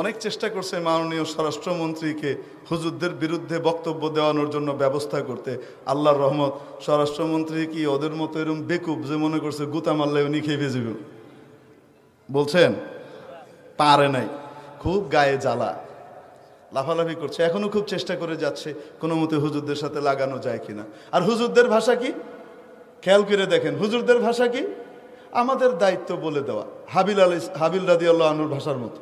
অনেক চেষ্টা করছে মাননীয় স্বরাষ্ট্রমন্ত্রীকে হুজুরদের বিরুদ্ধে বক্তব্য দেওয়ানোর জন্য ব্যবস্থা করতে। আল্লাহর রহমত, স্বরাষ্ট্রমন্ত্রী কি ওদের মতো এরকম বেকুব যে মনে করছে গুতা মারলে উনি খেয়ে ভেজে বলছেন? পারে নাই, খুব গায়ে জ্বালা, লাফালাফি করছে। এখনো খুব চেষ্টা করে যাচ্ছে কোনো মতে হুজুরদের সাথে লাগানো যায় কিনা। আর হুজুরদের ভাষা কি খেয়াল করে দেখেন, হুজুরদের ভাষা কি? আমাদের দায়িত্ব বলে দেওয়া, হাবিল রাদিয়াল্লাহু আনহুর ভাষার মতো।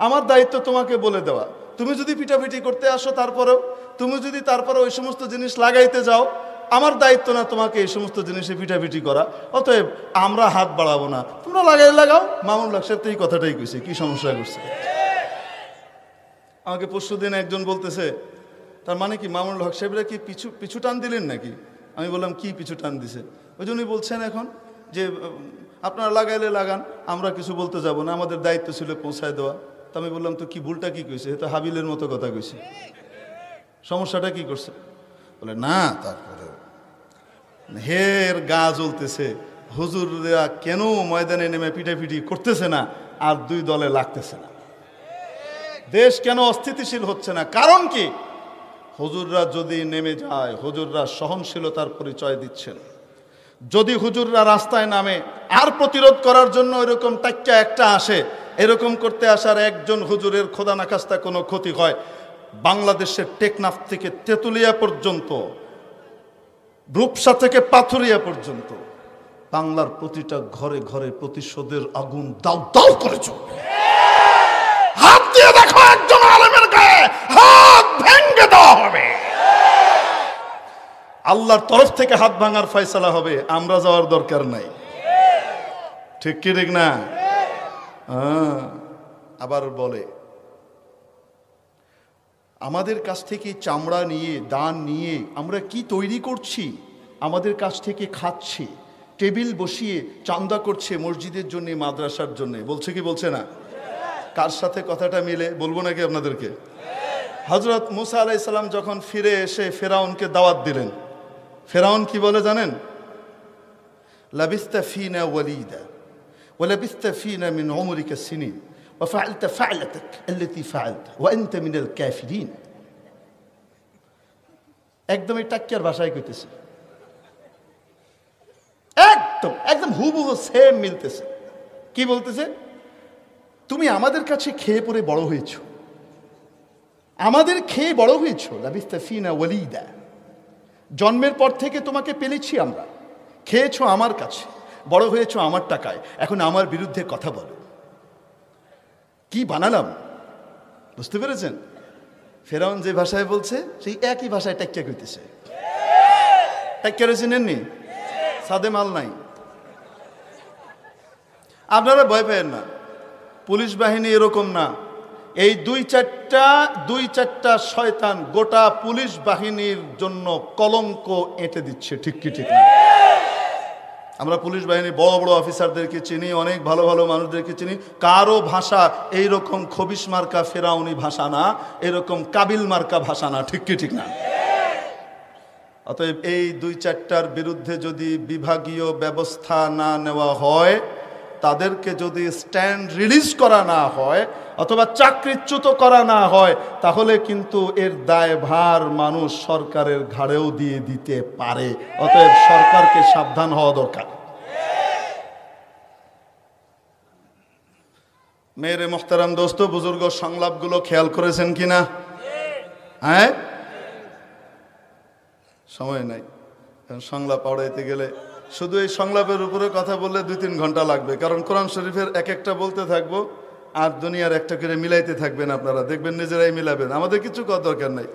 আমার দায়িত্ব তোমাকে বলে দেওয়া, তুমি যদি পিটাপিটি করতে আসো তারপরেও, তুমি যদি তারপরে ওই সমস্ত জিনিস লাগাইতে যাও, আমার দায়িত্ব না তোমাকে এই সমস্ত জিনিসে পিটাপিটি করা। অতএব আমরা হাত বাড়াবো না, তোমরা লাগাও। মামুনুল হক সাহেব তো এই কথাটাই কইছে, কি সমস্যা করছে? আমাকে পরশুদিন একজন বলতেছে, তার মানে কি মামুনুল হক সাহেবরা কি পিছু টান দিলেন নাকি? আমি বললাম কি পিছু টান দিছে? ওই জন্যই বলছেন এখন যে আপনারা লাগাইলে লাগান, আমরা কিছু বলতে যাব না, আমাদের দায়িত্ব ছিল পৌঁছায় দেওয়া। তো আমি বললাম তো কি ভুলটা কি কইছে? তো হাবিলের মতো কথা কইছে, সমস্যাটা কি করছে? বলে না, তারপরে হের গা জ্বলতেছে, হুজুররা কেন ময়দানে নেমে পিটাপিটি করতেছে না আর 2 দলে লাগতেছে না, দেশ কেন অস্থিতিশীল হচ্ছে না? কারণ কি? হুজুররা যদি নেমে যায়, হুজুররা সহনশীলতার পরিচয় দিচ্ছেন। যদি হুজুররা রাস্তায় নামে আর প্রতিরোধ করার জন্য এরকম টাক্কা একটা আসে, এরকম করতে আসার একজন হুজুরের খোদা নাখাস্তা কোনো ক্ষতি হয়, বাংলাদেশের টেকনাফ থেকে তেতুলিয়া পর্যন্ত রূপসা থেকে পাথুরিয়া পর্যন্ত বাংলার প্রতিটা ঘরে ঘরে প্রতিশোধের আগুন দাউ দাউ করে চলবে। হাত দিয়ে দেখো একজন আলেমের গায়ে হাত ভেঙে দেওয়া হবে। আল্লাহর তরফ থেকে হাত ভাঙার ফয়সালা হবে, আমরা যাওয়ার দরকার নাই। ঠিক কি ঠিক না? আবার বলে আমাদের কাছ থেকে চামড়া নিয়ে দান নিয়ে আমরা কি তৈরি করছি, আমাদের কাছ থেকে খাচ্ছে, টেবিল বসিয়ে চান্দা করছে মসজিদের জন্য, মাদ্রাসার জন্য। বলছে কি বলছে না? কার সাথে কথাটা মিলে বলবো নাকি আপনাদেরকে? হযরত মুসা আলাইহিস সালাম যখন ফিরে এসে ফেরাউনকে দাওয়াত দিলেন, ফেরাউন কি বলে জানেন? লাবিস্তা ফিনা ওয়ালিদা ওয়া লাবিস্তা ফিনা মিন উমরিকা সিনিন ওয়া ফাআলতা ফা'লাতাক আল্লাতী ফা'আলতা ওয়া আনতা মিনাল কাফিরিন। একদমই টাক্কিয়ার ভাষায় কইতেছে, একদম একদম হুবহু সেম মিলতেছে। কি বলতেছে? তুমি আমাদের কাছে খেয়ে পরে বড় হয়েছো, আমাদের খেয়ে বড় হয়েছো। লাবিস্তা ফিনা ওয়ালিদা, জন্মের পর থেকে তোমাকে পেলেছি আমরা, খেয়েছো আমার কাছে, বড় হয়েছো আমার টাকায়, এখন আমার বিরুদ্ধে কথা বলো। কি বানালাম, বুঝতে পেরেছেন? ফেরাউন যে ভাষায় বলছে সেই একই ভাষায় টাক্কিয়া কইতেছে। টাক্কিয়া রয়েছে নেননি, সাদে মাল নাই। আপনারা ভয় পেয়েন না, পুলিশ বাহিনী এরকম না। এই দুই চারটা শয়তান গোটা পুলিশ বাহিনীর জন্য কলঙ্ক এঁটে দিচ্ছে। ঠিক কি ঠিক না? আমরা পুলিশ বাহিনীর বড় বড় অফিসারদেরকে চিনি, অনেক ভালো ভালো মানুষদেরকে চিনি। কারো ভাষা এইরকম খবিশ মার্কা ফেরাউনি ভাষা না, এরকম কাবিল মার্কা ভাষা না। ঠিক কি ঠিক না? অতএব এই দুই চারটার বিরুদ্ধে যদি বিভাগীয় ব্যবস্থা না নেওয়া হয়, তাদেরকে যদি স্ট্যান্ড রিলিজ করা না হয় অথবা চাকরিচ্যুত করা না হয়, তাহলে কিন্তু এর দায়ভার মানুষ সরকারের ঘাড়েও দিয়ে দিতে পারে। অতএব সরকারকে সাবধান হওয়া দরকার। মেরে মোহতারাম দোস্ত বুজুর্গ, সংলাপগুলো খেয়াল করেছেন কিনা? হ্যাঁ, সময় নাই, কারণ সংলাপ পড়াইতে গেলে শুধু এই সংলাপের উপরে কথা বললে 2-3 ঘন্টা লাগবে। কারণ কোরআন শরীফের এক একটা বলতে থাকবো আর দুনিয়ার একটা করে মিলাইতে থাকবেন। আপনারা দেখবেন নিজেরাই মিলাবেন, আমাদের কিছু করার দরকার নাই।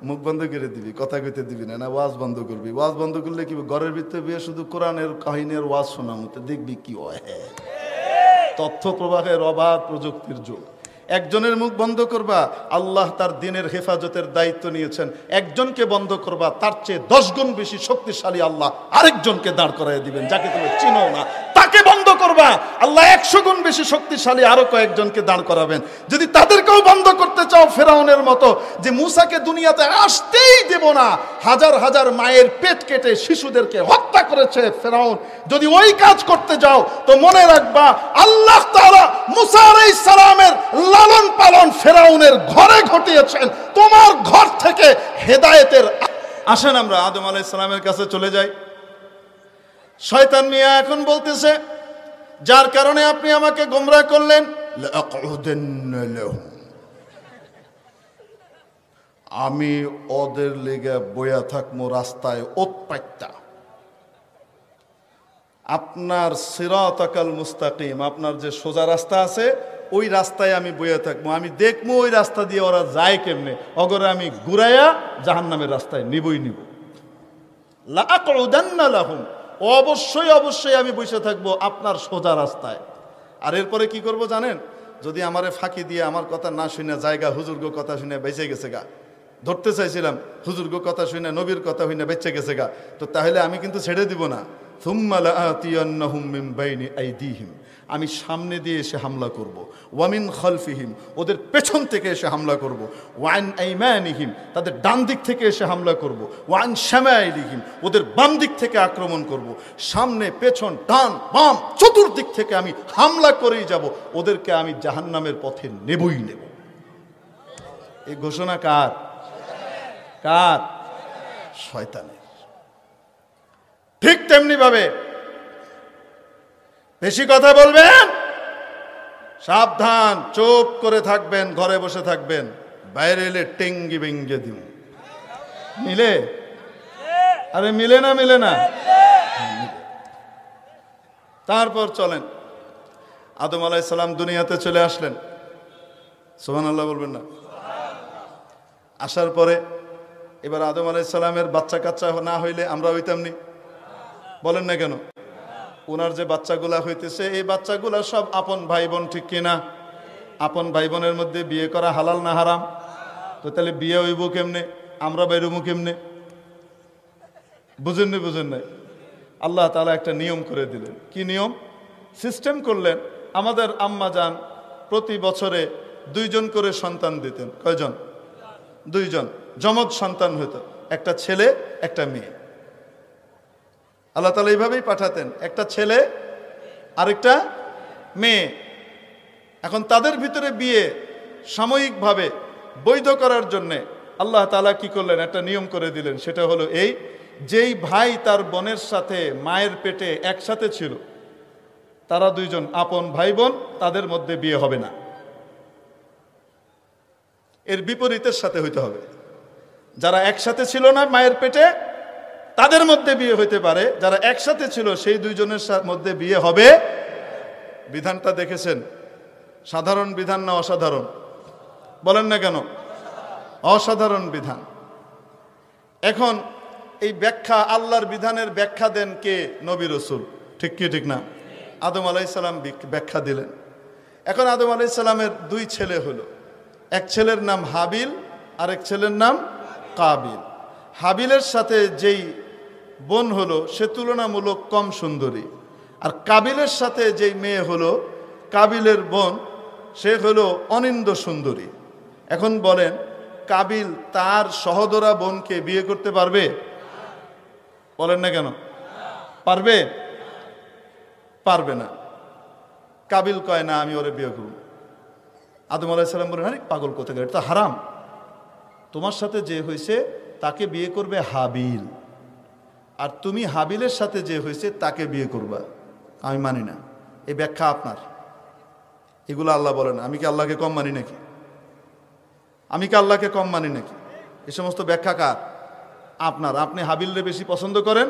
মুখ বন্ধ করে দিবি, কথা কইতে দিবি না, না ওয়াজ বন্ধ করবি। ওয়াজ বন্ধ করলে কি ঘরের ভিতরে বিয়ে শুধু কোরআনের কাহিনীর ওয়াজ শোনা মতো দেখবি কি হয়। তথ্য প্রবাহের অবাধ প্রযুক্তির যুগ। একজনের মুখ বন্ধ করবা, আল্লাহ তার দিনের হেফাজতের দায়িত্ব নিয়েছেন। একজনকে বন্ধ করবা, তার চেয়ে 10 গুণ বেশি শক্তিশালী আল্লাহ আরেকজনকে দাঁড় করাই দিবেন, যাকে তুমি চিনো না। তাকে বন্ধ করবা, আল্লাহ 100 গুণ বেশি শক্তিশালী আরো কয়েকজনকে দাঁড় করাবেন। যদি তাদেরকেও বন্ধ করতে চাও ফেরাউনের মতো, যে মুসাকে দুনিয়াতে আসতেই দেব না, হাজার হাজার মায়ের পেট কেটে শিশুদেরকে হত্যা করেছে ফেরাউন, যদি ওই কাজ করতে যাও তো মনে রাখবা আল্লাহ তাআলা মুসা আলাইহিস সালামের লালন পালন ফেরাউনের ঘরে ঘটিয়েছেন। তোমার ঘর থেকে হেদায়েতের। আসেন আমরা আদম আলাইহিস সালামের কাছে চলে যাই। শয়তান মিয়া এখন বলতেছে, যার কারণে আপনি আমাকে গোমরাহ করলেন, লাআকুদান্না লাহুম, আমি ওদের লেগে বইয়া থাকবো রাস্তায় ওৎপাইতা। আপনার সিরাতাকাল মুস্তাকিম, আপনার যে সোজা রাস্তা আছে ওই রাস্তায় আমি বইয়া থাকবো। আমি দেখবো ওই রাস্তা দিয়ে ওরা যায় কেমনে, অগরে আমি ঘুরাইয়া জাহান্নামের রাস্তায় নিবই নিব। লাআকুদান্না লাহুম, অবশ্যই অবশ্যই আমি বসে থাকবো আপনার সোজা রাস্তায়। আর এরপরে কি করব জানেন? যদি আমারে ফাঁকি দিয়ে আমার কথা না শুনে জায়গা হুজুর্গ কথা শুনে বেঁচে গেছে গা, ধরতে চাইছিলাম হুজুর্গ কথা শুনে নবীর কথা শুনে বেঁচে গেছে গা, তো তাহলে আমি কিন্তু ছেড়ে দিব না। থুম্মা লাআতিয়ান্নাহুম মিন বাইনি আইদিহিম, আমি সামনে দিয়ে এসে হামলা করব। ওয়ামিন খালফিহিম, ওদের পেছন থেকে এসে হামলা করব। ওয়ান আইমানিহিম, তাদের ডান দিক থেকে এসে হামলা করব। ওয়ান শামাইলিহিম, ওদের বাম দিক থেকে আক্রমণ করব। সামনে পেছন ডান বাম চতুর্দিক থেকে আমি হামলা করেই যাব, ওদেরকে আমি জাহান্নামের পথে নেবই নেব। এই ঘোষণা কার? কার? শয়তানের। ঠিক তেমনি ভাবে বেশি কথা বলবেন, সাবধান, চুপ করে থাকবেন, ঘরে বসে থাকবেন, বাইরে এলে টেঙ্গি বেঙ্গে দিব। মিলে আরে মিলে না, মিলে না। তারপর চলেন, আদম আলাইহিস সালাম দুনিয়াতে চলে আসলেন। সুবহানাল্লাহ বলবেন না? আসার পরে এবার আদম আলাইহিস সালামের বাচ্চা কাচ্চা না হইলে আমরা হইতাম নি? বলেন না কেন? ওনার যে বাচ্চাগুলা হইতেছে, এই বাচ্চাগুলা সব আপন ভাই বোন, ঠিক কিনা? আপন ভাই বোনের মধ্যে বিয়ে করা হালাল না হারাম? তো তাহলে বিয়ে হইব কেমনে, আমরা বেরোবো কেমনে? বুঝেন নি? বুঝেন নাই? আল্লাহ তাআলা একটা নিয়ম করে দিলেন। কি নিয়ম? সিস্টেম করলেন। আমাদের আম্মা জান প্রতি বছরে 2 জন করে সন্তান দিতেন। কয়জন? 2 জন যমজ সন্তান হইতো, একটা ছেলে একটা মেয়ে। আল্লাহ তাআলা এইভাবেই পাঠাতেন, একটা ছেলে আরেকটা মেয়ে। এখন তাদের ভিতরে বিয়ে সাময়িকভাবে বৈধ করার জন্যে আল্লাহ তাআলা কি করলেন? একটা নিয়ম করে দিলেন। সেটা হলো এই, যেই ভাই তার বোনের সাথে মায়ের পেটে একসাথে ছিল, তারা 2 জন আপন ভাই বোন, তাদের মধ্যে বিয়ে হবে না। এর বিপরীতের সাথে হইতে হবে। যারা একসাথে ছিল না মায়ের পেটে, তাদের মধ্যে বিয়ে হইতে পারে। যারা একসাথে ছিল সেই 2 জনের মধ্যে বিয়ে হবে। বিধানটা দেখেছেন? সাধারণ বিধান না অসাধারণ? বলেন না কেন? অসাধারণ বিধান। এখন এই ব্যাখ্যা, আল্লাহর বিধানের ব্যাখ্যা দেন কে? নবী রাসূল। ঠিক কি ঠিক না? আদম আলাইহিস সালাম ব্যাখ্যা দিলেন। এখন আদম আলাইহিস সালামের 2 ছেলে হলো। এক ছেলের নাম হাবিল, আরেক ছেলের নাম কাবিল। হাবিলের সাথে যেই বোন হলো সে তুলনামূলক কম সুন্দরী, আর কাবিলের সাথে যেই মেয়ে হলো, কাবিলের বোন, সে হলো অনিন্দ্য সুন্দরী। এখন বলেন, কাবিল তার সহোদরা বোনকে বিয়ে করতে পারবে? বলেন না কেন? পারবে? পারবে না। কাবিল কয় না, আমি ওরে বিয়ে করব। আদম আলাইহিস সালাম বলেন, আরে পাগল কোথাকার, এটা তো হারাম। তোমার সাথে যে হয়েছে তাকে বিয়ে করবে হাবিল, আর তুমি হাবিলের সাথে যে হয়েছে তাকে বিয়ে করবা। আমি মানি না। এই ব্যাখ্যা আপনার। এগুলো আল্লাহ বলেন। আমি কি আল্লাহকে কম মানি নাকি? আমি কি আল্লাহকে কম মানি নাকি? এই সমস্ত ব্যাখ্যা কার? আপনার। আপনি হাবিলরে বেশি পছন্দ করেন,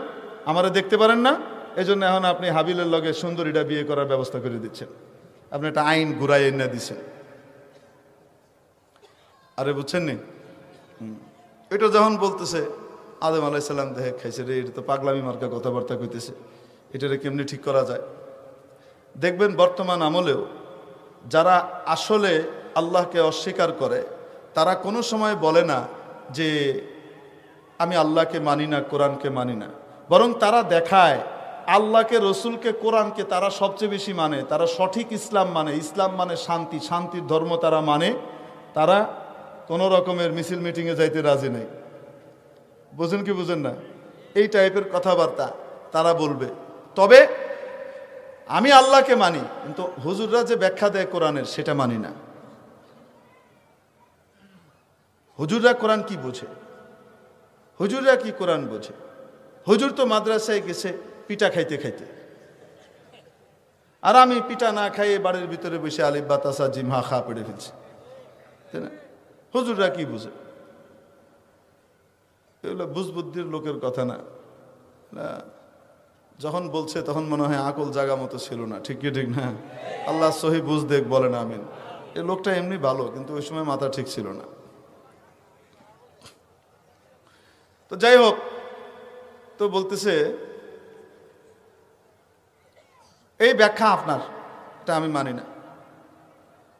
আমারে দেখতে পারেন না, এই জন্য এখন আপনি হাবিলের লগে সুন্দরীটা বিয়ে করার ব্যবস্থা করে দিচ্ছেন। আপনি একটা আইন ঘুরাই এনে দিচ্ছেন। আরে বুঝছেন নি? এটা যখন বলতেছে, আদম আলাইহিস সালাম দেখে খাইছে, রে এটা তো পাগলামি মার্কা কথাবার্তা কইতেছে, এটারে কেমনি ঠিক করা যায়? দেখবেন বর্তমান আমলেও যারা আসলে আল্লাহকে অস্বীকার করে, তারা কোনো সময় বলে না যে আমি আল্লাহকে মানি না, কোরআনকে মানি না। বরং তারা দেখায় আল্লাহকে, রসুলকে, কোরআনকে তারা সবচেয়ে বেশি মানে। তারা সঠিক ইসলাম মানে। ইসলাম মানে শান্তি, শান্তির ধর্ম তারা মানে। তারা কোনো রকমের মিছিল মিটিংয়ে যাইতে রাজি নেই। বুঝেন কি বুঝেন না? এই টাইপের কথাবার্তা তারা বলবে। তবে আমি আল্লাহকে মানি, কিন্তু হুজুররা যে ব্যাখ্যা দেয় কোরআনের সেটা মানি না। হুজুররা কোরআন কি বোঝে? হুজুররা কি কোরআন বোঝে? হুজুর তো মাদ্রাসায় গেছে পিঠা খাইতে খাইতে, আর আমি পিঠা না খাইয়ে বাড়ির ভিতরে বসে আলিফ বাতাসা জিম হা খা পড়ে ফেলছি, তাই না? হুজুররা কি বুঝে? এগুলো বুঝবুদ্ধির লোকের কথা না। যখন বলছে তখন মনে হয় আকল জাগা মতো ছিল না। ঠিক কি ঠিক না? আল্লাহ সহি বুঝ দেখ, বলেন আমিন। এই লোকটা এমনি ভালো, কিন্তু ওই সময় মাথা ঠিক ছিল না। তো যাই হোক, তো বলতেছে এই ব্যাখ্যা আপনার, এটা আমি মানি না।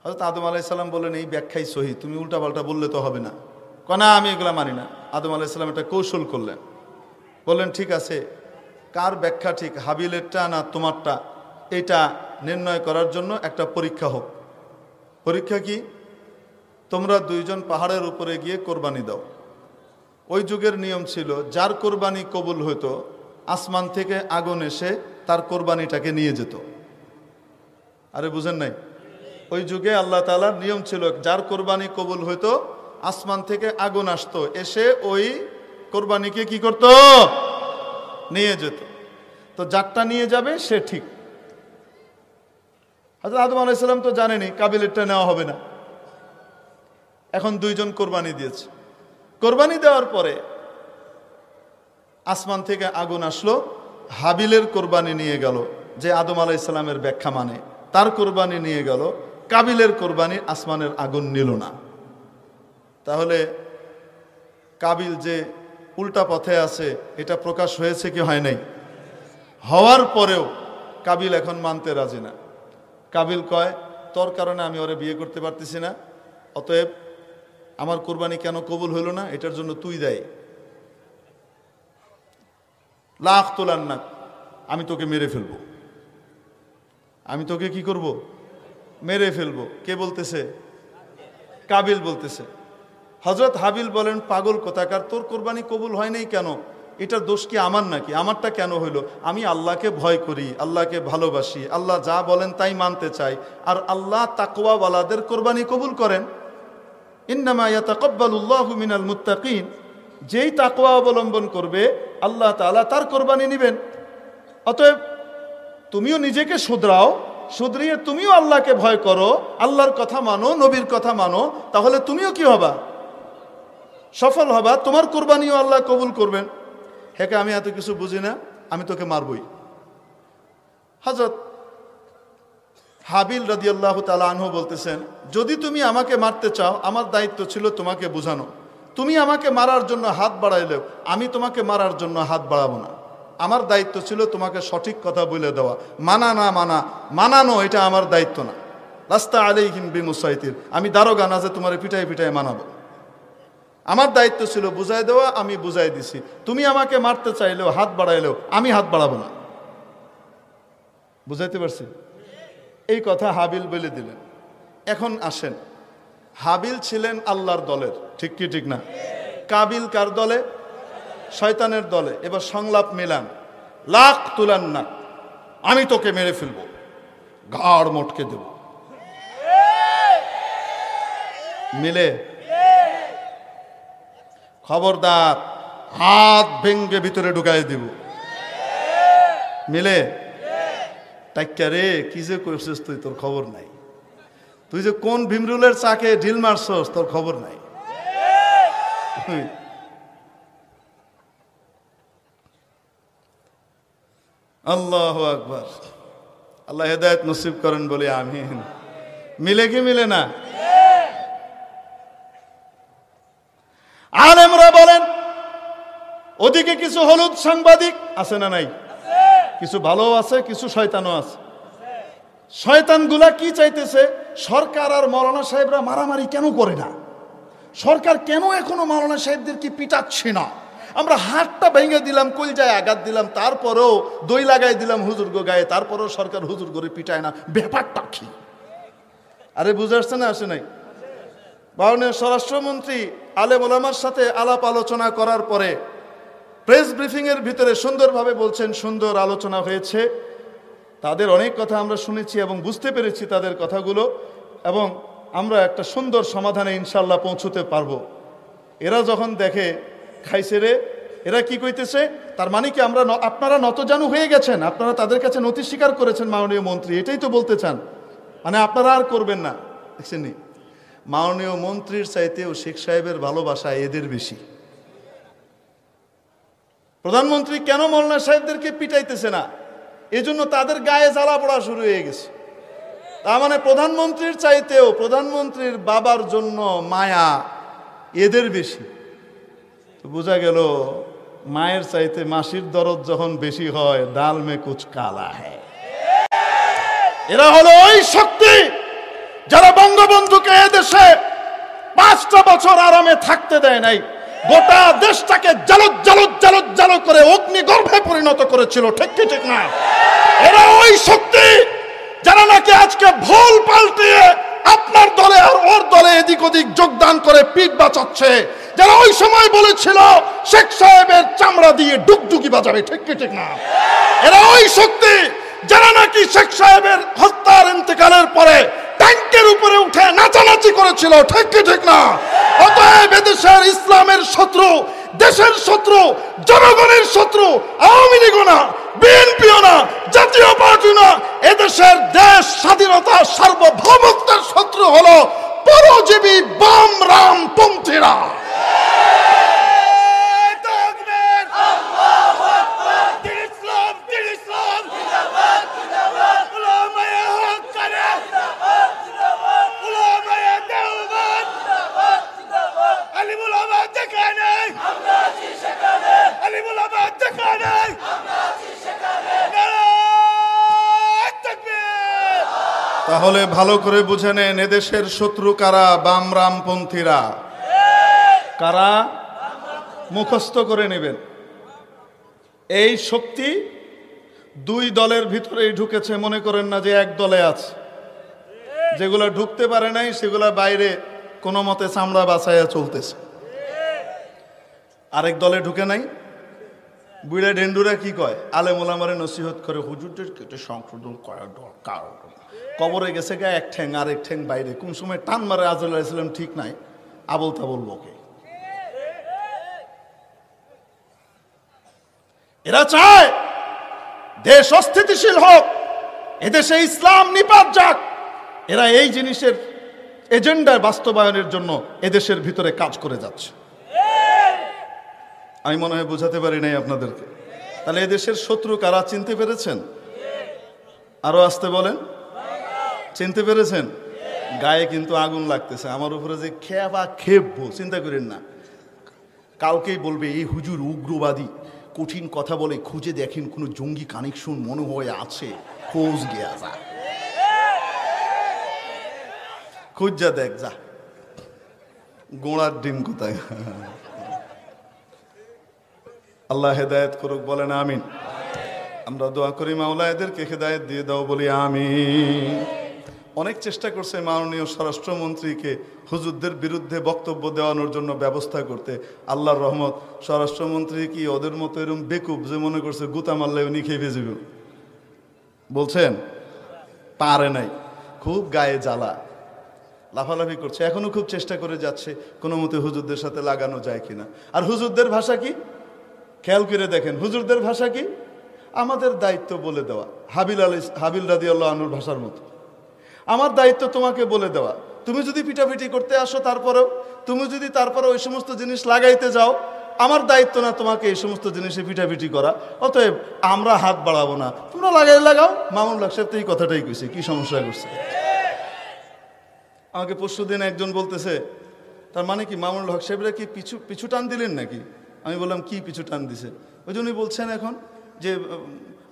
হযরত আদম আলাইহিস সালাম বললেন, এই ব্যাখ্যাই সহি, তুমি উল্টাপাল্টা বললে তো হবে না। না, আমি এগুলা মানি না। আদম আলাইহিস সালাম একটা কৌশল করলেন। বললেন, ঠিক আছে, কার ব্যাখ্যা ঠিক, হাবিলেরটা না তোমারটা, এটা নির্ণয় করার জন্য একটা পরীক্ষা হোক। পরীক্ষা কি? তোমরা 2 জন পাহাড়ের উপরে গিয়ে কোরবানি দাও। ওই যুগের নিয়ম ছিল, যার কোরবানি কবুল হতো আসমান থেকে আগুন এসে তার কোরবানিটাকে নিয়ে যেত। আরে বুঝেন নাই? ওই যুগে আল্লাহ তাআলার নিয়ম ছিল, যার কোরবানি কবুল হতো আসমান থেকে আগুন আসতো, এসে ওই কোরবানিকে কি করত? নিয়ে যেত। তো যারটা নিয়ে যাবে সে ঠিক। হযরত আদম আলাইহিস সালাম তো জানেনই কাবিলেরটা নেওয়া হবে না। এখন 2 জন কোরবানি দিয়েছে। কোরবানি দেওয়ার পরে আসমান থেকে আগুন আসলো, হাবিলের কোরবানি নিয়ে গেল, যে আদম আলাইহিস সালামের ব্যাখ্যা মানে, তার কোরবানি নিয়ে গেল। কাবিলের কোরবানি আসমানের আগুন নিল না। তাহলে কাবিল যে উল্টা পথে আছে এটা প্রকাশ হয়েছে কি হয় নাই? হওয়ার পরেও কাবিল এখন মানতে রাজি না। কাবিল কয়, তোর কারণে আমি ওরে বিয়ে করতে পারতেছি না, অতএব আমার কোরবানি কেন কবুল হইল না, এটার জন্য তুই দেয়। লাখ তোলার না, আমি তোকে মেরে ফেলবো, আমি তোকে কি করব? মেরে ফেলবো। কে বলতেছে? কাবিল বলতেছে। হযরত হাবিল বলেন, পাগল কোথাকার, তোর কোরবানি কবুল হয় নাই কেন? এটার দোষ কি আমার নাকি? আমারটা কেন হইল? আমি আল্লাহকে ভয় করি, আল্লাহকে ভালোবাসি, আল্লাহ যা বলেন তাই মানতে চাই, আর আল্লাহ তাকওয়াওয়ালাদের কোরবানি কবুল করেন। ইন্নামা ইয়াতাকাব্বালুল্লাহু মিনাল মুত্তাকিন, যেই তাকওয়া অবলম্বন করবে আল্লাহ তাআলা তার কোরবানি নেবেন। অতএব তুমিও নিজেকে শুধরাও, শুধরিয়ে তুমিও আল্লাহকে ভয় করো, আল্লাহর কথা মানো, নবীর কথা মানো, তাহলে তুমিও কি হবা? সফল হবা, তোমার কোরবানিও আল্লাহ কবুল করবেন। হেকে আমি এত কিছু বুঝি না, আমি তোকে মারবই। হযরত হাবিল রাদিয়াল্লাহু তাআলা আনহু বলতেছেন, যদি তুমি আমাকে মারতে চাও, আমার দায়িত্ব ছিল তোমাকে বোঝানো। তুমি আমাকে মারার জন্য হাত বাড়াইলেও আমি তোমাকে মারার জন্য হাত বাড়াবো না। আমার দায়িত্ব ছিল তোমাকে সঠিক কথা বলে দেওয়া। মানা না মানা, মানানো এটা আমার দায়িত্ব না। লাস্তা আলাইহিম বিমুসাইতির, আমি দারোগা না যে তোমার পিটাই পিটাই মানাবো। আমার দায়িত্ব ছিল বুঝাই দেওয়া, আমি বুঝাই দিছি। তুমি আমাকে মারতে চাইলেও, হাত বাড়াইলেও আমি হাত বাড়াবো না। বুঝাইতে পারছি? এই কথা হাবিল বলে দিলেন। এখন আসেন, হাবিল ছিলেন আল্লাহর দলের, ঠিক কি ঠিক না? কাবিল কার দলে? শয়তানের দলে। এবার সংলাপ মিলান, লাখ তুলান না, আমি তোকে মেরে ফেলবো, ঘাড় মটকে দেব। মিলে? খবরদার, হাত ভেঙ্গে ভিতরে ঢুকাই দিব। মিলে? টাইকা রে, কি যে করছিস তুই, তোর খবর নাই। তুই যে কোন ভীমরুলের চাকে ঢিল মারছস, তোর খবর নাই। আল্লাহু আকবার। আল্লাহ হেদায়েত নসিব করেন বলে আমিন। মিলে কি মিলে না? আলেমরা বলেন, ওদিকে কিছু হলুদ সাংবাদিক আছে না নাই? কিছু ভালো আছে, কিছু শয়তানও আছে। শয়তানগুলা কি চাইতেছে? সরকার আর মাওলানা সাহেবরা মারামারি কেন করে না? সরকার কেন এখনো মাওলানা সাহেবদেরকে পিটাচ্ছে না? আমরা হাতটা ভেঙে দিলাম, কলজায় আঘাত দিলাম, তারপরেও দই লাগাই দিলাম হুজুর গো গায়ে, তারপরেও সরকার হুজুর করে পিটায় না। ব্যাপারটা কি? আরে বুঝে আসছে না? আসে নাই? মাননীয় স্বরাষ্ট্রমন্ত্রী আলেম ওলামার সাথে আলাপ আলোচনা করার পরে প্রেস ব্রিফিং এর ভিতরে সুন্দরভাবে বলছেন, সুন্দর আলোচনা হয়েছে, তাদের অনেক কথা আমরা শুনেছি এবং বুঝতে পেরেছি তাদের কথাগুলো, এবং আমরা একটা সুন্দর সমাধানে ইনশাল্লাহ পৌঁছতে পারবো। এরা যখন দেখে খাইছে রে, এরা কি কইতেছে, তার মানে কি আমরা আপনারা নতজানু হয়ে গেছেন, আপনারা তাদের কাছে নতি স্বীকার করেছেন মাননীয় মন্ত্রী, এটাই তো বলতে চান, মানে আপনারা আর করবেন না। দেখছেন নি, মাননীয় মন্ত্রীর চাইতেও শেখ সাহেবের ভালোবাসা এদের বেশি। প্রধানমন্ত্রী কেন মাওলানা সাহেবদেরকে পিটাইতেছে না? এজন্য তাদের গায়ে জ্বালা পড়া শুরু হয়ে গেছে। তার মানে প্রধানমন্ত্রীর চাইতেও প্রধানমন্ত্রীর বাবার জন্য মায়া এদের বেশি। তো বোঝা গেল, মায়ের চাইতে মাসির দরদ যখন বেশি হয়, ডাল মে কুছ কালা হ্যায়। এরা হলো ওই শক্তি যারা বঙ্গবন্ধুকে এদেশে 5টা বছর আরামে থাকতে দেয় নাই, গোটা দেশটাকে জালুত জালুত জালুত জালুত করে অগ্নিগর্ভে পরিণত করেছিল, ঠিক কি ঠিক না? এরা ওই শক্তি যারা নাকি আজকে ভুল পাল্টিয়ে আপনার দলে আর ওর দলে এদিক ওদিক যোগদান করে পিঠ বাঁচাচ্ছে, যারা ওই সময় বলেছিল শেখ সাহেবের চামড়া দিয়ে ডুগডুগি বাজাবে, ঠিক কি ঠিক না? এরা ওই শক্তি যারা নাকি শেখ সাহেবের হত্যার ইন্তেকালের পরে ট্যাঙ্কের উপরে উঠে নাচানাচি করেছিল, ঠিক কি ঠিক না? অতএব এদেশের ইসলামের শত্রু, দেশের শত্রু, জনগণের শত্রু আওয়ামী লীগও না, বিএনপিও না, জাতীয় পার্টি না, এদেশের দেশ স্বাধীনতা সার্বভৌমত্বের শত্রু হলো পরজীবী বাম রাম পন্থীরা। তাহলে ভালো করে বুঝে নেন, এদেশের শত্রু কারা? বামরামপন্থীরা। কারা? মুখস্থ করে নেবেন। এই শক্তি দুই দলের ভিতরেই ঢুকেছে, মনে করেন না যে এক দলে আছে। যেগুলা ঢুকতে পারে নাই সেগুলা বাইরে কোনো মতে চামড়া বাছাইয়া চলতেছে। আরেক দলে ঢুকে নাই। বুড়া ডেন্ডুরা কি কয়? আলেম ওলামারে নসিহত করে, হুজুরদের কেটে সংশোধন করা দরকার। কবরে গেছে গা এক ঠ্যাং, আরেক ঠ্যাং বাইরে। কোন সময় টান মারে আজরাইল আলাইহিস সালাম ঠিক নাই, আবল তাবল বকে। এরা চায় দেশ অস্থিতিশীল হোক, এদেশে ইসলাম নিপাত যাক। এরা এই জিনিসের এজেন্ডা বাস্তবায়নের জন্য এদেশের ভিতরে কাজ করে যাচ্ছে। আমি মনে হয় বোঝাতে পারি নাই আপনাদেরকে। তাহলে এদেশের শত্রু কারা চিনতে পেরেছেন? আরো আসতে বলেন, চিনতে পেরেছেন? গায়ে কিন্তু আগুন লাগতেছে। আমার উপরে যে খেপা খেপবো চিন্তা করেন না। কালকেই বলবে এই হুজুর উগ্রবাদী, কঠিন কথা বলে, খুঁজে দেখেন কোনো জঙ্গি কানেকশন মনে হয় আছে, খোঁজ গিয়া যা, খুঁজ যা দেখ যা, গোড়ার ডিম কোথায়। আল্লাহ হেদায়েত করুক, বলেন আমিন। আমরা দোয়া করি মাওলা এদেরকে হেদায়েত দিয়ে দাও, বলি আমিন। অনেক চেষ্টা করছে মাননীয় স্বরাষ্ট্রমন্ত্রীকে হুজুরদের বিরুদ্ধে বক্তব্য দেওয়ানোর জন্য ব্যবস্থা করতে। আল্লাহর রহমত, স্বরাষ্ট্রমন্ত্রী কি ওদের মতো এরকম বেকুব যে মনে করছে গুতা মারলে উনি খেয়ে ভেজবে? বলছেন পারে নাই, খুব গায়ে জ্বালা, লাফালাফি করছে। এখনো খুব চেষ্টা করে যাচ্ছে কোনো মতে হুজুরদের সাথে লাগানো যায় কিনা। আর হুজুরদের ভাষা কি খেয়াল করে দেখেন, হুজুরদের ভাষা কি? আমাদের দায়িত্ব বলে দেওয়া। হাবিল রাদিয়াল্লাহু আনহুর ভাষার মতো। আমার দায়িত্ব তোমাকে বলে দেওয়া। তুমি যদি পিটাপিটি করতে আসো, তারপরেও তুমি যদি তারপরে ওই সমস্ত জিনিস লাগাইতে যাও, আমার দায়িত্ব না তোমাকে এই সমস্ত জিনিসে পিটাপিটি করা। অতএব আমরা হাত বাড়াবো না, তোমরা লাগাও। মামুনুল হক সাহেব তো এই কথাটাই কইছে, কি সমস্যা করছে? আমাকে পরশুদিন একজন বলতেছে, তার মানে কি মামুনুল হক সাহেবরা কি পিছু টান দিলেন নাকি? আমি বললাম কি পিছু টান দিছে? ওই জন্যই বলছেন এখন যে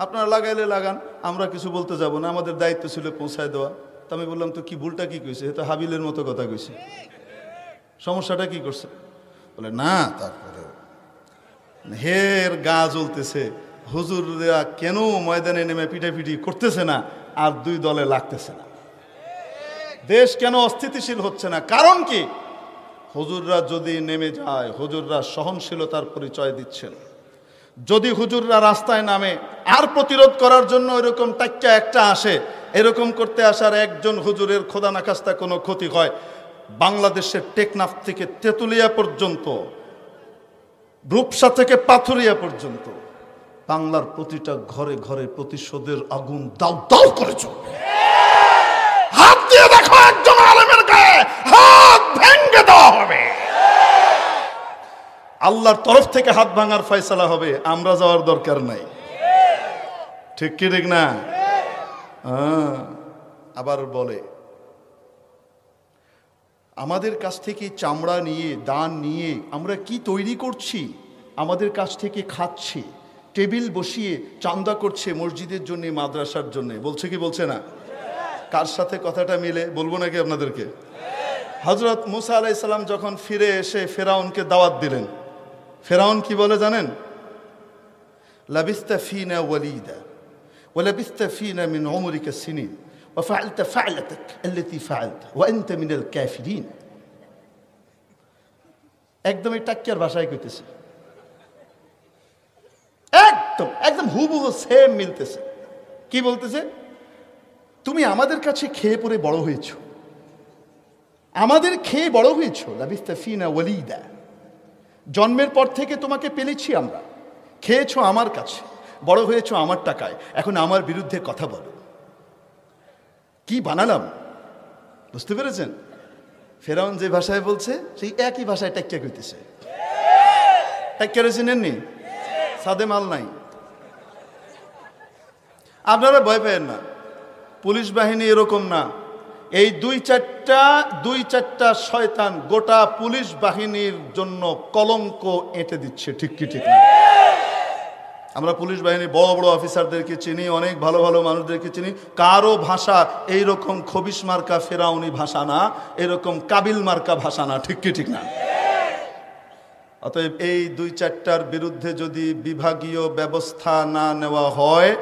আপনারা লাগাইলে লাগান, আমরা কিছু বলতে যাব না, আমাদের দায়িত্ব ছিল পৌঁছায় দেওয়া। তা আমি বললাম তো কি ভুলটা কি কইছে? তো হাবিলের মতো কথা কইছে, সমস্যাটা কি করছে? বলে না, তারপরে হের গা জ্বলতেছে, হুজুররা কেন ময়দানে নেমে পিটাপিটি করতেছে না আর দুই দলে লাগতেছে না? দেশ কেন অস্থিতিশীল হচ্ছে না? কারণ কি? হুজুররা যদি নেমে যায়, হুজুররা সহনশীলতার পরিচয় দিচ্ছেন। যদি হুজুররা রাস্তায় নামে আর প্রতিরোধ করার জন্য এরকম টাক্কা একটা আসে, এরকম করতে আসার একজন হুজুরের খোদা নাকাস্তা কোনো ক্ষতি হয়, বাংলাদেশের টেকনাফ থেকে তেতুলিয়া পর্যন্ত, রূপসা থেকে পাথুরিয়া পর্যন্ত বাংলার প্রতিটা ঘরে ঘরে প্রতিশোধের আগুন দাউ দাউ করে চলবে। হাত দিয়ে দেখো একজন আলেমের গায়ে হাত ভেঙে দেওয়া হবে। আল্লাহর তরফ থেকে হাত ভাঙার ফয়সালা হবে, আমরা যাওয়ার দরকার নাই। ঠিক কি ঠিক না? আবার বলে আমাদের কাছ থেকে চামড়া নিয়ে, দান নিয়ে আমরা কি তৈরি করছি? আমাদের কাছ থেকে খাচ্ছে, টেবিল বসিয়ে চান্দা করছে মসজিদের জন্য, মাদ্রাসার জন্য। বলছে কি বলছে না? কার সাথে কথাটা মিলে বলবো নাকি আপনাদেরকে? হযরত মুসা আলাইহিস সালাম যখন ফিরে এসে ফেরাউনকে দাওয়াত দিলেন, ফেরাউন কি বলে জানেন? লাবিস্তা ফিনা ওয়ালিদা ওয়া লাবিস্তা ফিনা মিন উমরিকা সিনিন ওয়া ফাআলতা ফা'লাতাক আল্লাতী ফাআলতা ওয়া আনতা মিনাল কাফিরিন। একদমই টাক্কিয়ার ভাষায় কইতেছে, একদম হুবহু সেম মিলতেছে। কি বলতেছে? তুমি আমাদের কাছে খেয়ে পরে বড় হয়েছ, আমাদের খেয়ে বড় হয়েছ। লাবিস্তা ফিনা ওয়ালিদা, জন্মের পর থেকে তোমাকে পেলেছি আমরা, খেয়েছো আমার কাছে, বড় হয়েছো আমার টাকায়, এখন আমার বিরুদ্ধে কথা বলো। কি বানালাম? বুঝতে পেরেছেন? ফেরাউন যে ভাষায় বলছে সেই একই ভাষায় টাক্কা কইতেছে। টাক্কা চিনেননি? সাদে মাল নাই। আপনারা ভয় পেয়েন না, পুলিশ বাহিনী এরকম না। এই দুই চারটা শয়তান গোটা পুলিশ বাহিনীর জন্য কলঙ্ক এঁটে দিচ্ছে। ঠিক কি ঠিক না? আমরা পুলিশ বাহিনী বড় বড় অফিসারদেরকে চিনি, অনেক ভালো ভালো মানুষদেরকে চিনি, কারো ভাষা এইরকম খবিশ মার্কা ফেরাউনি ভাষা না, এরকম কাবিল মার্কা ভাষা না। ঠিক কি ঠিক না? অতএব এই ২-৪টার বিরুদ্ধে যদি বিভাগীয় ব্যবস্থা না নেওয়া হয়,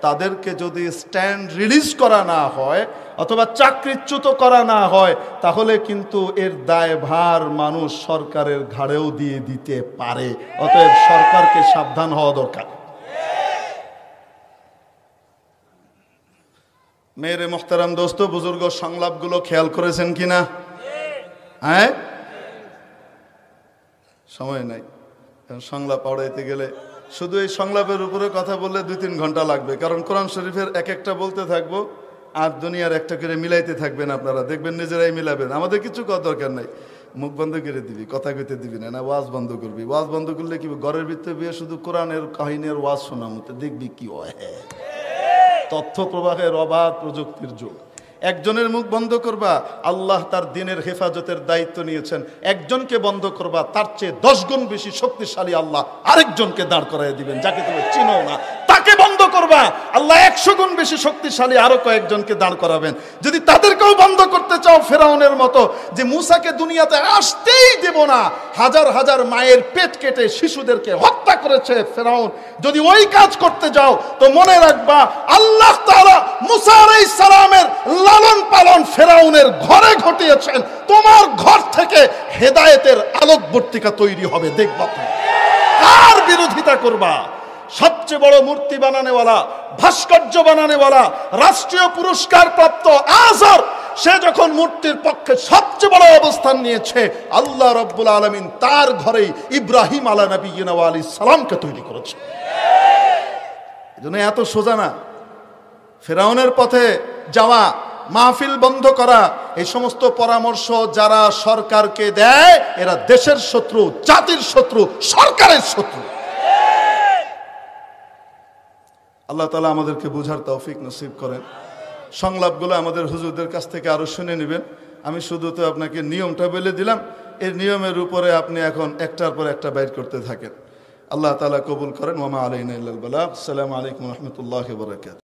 তাদেরকে যদি স্ট্যান্ড রিলিজ করা না হয় অথবা চাকরিচ্যুত করা না হয়, তাহলে কিন্তু এর দায়ভার মানুষ সরকারের ঘাড়েও দিয়ে দিতে পারে। অতএব সরকারকে সাবধান হওয়া দরকার। মেরে মোহতারাম দোস্ত বুজুর্গ, সংলাপগুলো খেয়াল করেছেন কিনা? হ্যাঁ, সময় নাই, কারণ সংলাপ পড়াইতে গেলে শুধু এই সংলাপের উপরে কথা বললে 2-3 ঘন্টা লাগবে, কারণ কোরআন শরীফের এক একটা বলতে থাকবো আর দুনিয়ার একটা করে মিলাইতে থাকবেন। আপনারা দেখবেন নিজেরাই মিলাবেন, আমাদের কিছু করার দরকার নাই। মুখ বন্ধ করে দিবি, কথা কইতে দিবি না, না ওয়াজ বন্ধ করবি। ওয়াজ বন্ধ করলে কি ঘরের ভিতরে বিয়ে শুধু কোরআনের কাহিনীর ওয়াজ শোনা মতো দেখবি কি হয়। তথ্য প্রবাহের অবাধ প্রযুক্তির যুগ। একজনের মুখ বন্ধ করবা, আল্লাহ তার দিনের হেফাজতের দায়িত্ব নিয়েছেন। একজনকে বন্ধ করবা, তার চেয়ে 10 গুণ বেশি শক্তিশালী আল্লাহ আরেকজনকে দাঁড় করাই দিবেন, যাকে তুমি চিনো না। তাকে বন্ধ করবা, আল্লাহ 100 গুণ বেশি শক্তিশালী আরো কয়েকজনকে দাঁড় করাবেন। যদি তাদেরকেও বন্ধ করতে চাও ফেরাউনের মতো, যে মুসাকে দুনিয়াতে আসতেই দেব না, হাজার হাজার মায়ের পেট কেটে শিশুদেরকে হত্যা করেছে ফেরাউন, যদি ওই কাজ করতে যাও তো মনে রাখবা আল্লাহ তাআলা মুসা আলাইহিস সালামের লালন পালন ফেরাউনের ঘরে ঘটিয়েছেন। তোমার ঘর থেকে হেদায়েতের আলোকবর্তিকা তৈরি হবে, দেখবা। কার বিরোধিতা করবা? সবচেয়ে বড় মূর্তি বানানেওয়ালা, ভাস্কর্য বানানেওয়ালা, রাষ্ট্রীয় পুরস্কার প্রাপ্ত আজহর, সে যখন মূর্তির পক্ষে সবচেয়ে বড় অবস্থান নিয়েছে, আল্লাহ রাব্বুল আলামিন তার ঘরেই ইব্রাহিম আলাইহিস সালামকে তৈরি করেছে। এজন্য এত সোজা না ফেরাউনের পথে যাওয়া, মাহফিল বন্ধ করা। এই সমস্ত পরামর্শ যারা সরকারকে দেয়, এরা দেশের শত্রু, জাতির শত্রু, সরকারের শত্রু। আল্লাহ তাআলা আমাদেরকে বুঝার তৌফিক নসিব করেন। সংলাপগুলো আমাদের হুজুরদের কাছ থেকে আরো শুনে নেবেন। আমি শুধু তো আপনাকে নিয়মটা বলে দিলাম, এই নিয়মের উপরে আপনি এখন একটার পর একটা বাইর করতে থাকেন। আল্লাহ তাআলা কবুল করেন। ওয়া মা আলাইনা ইল্লাল বালাগ। আসসালামু আলাইকুম ওয়া রাহমাতুল্লাহি ওয়া বারাকাতুহু।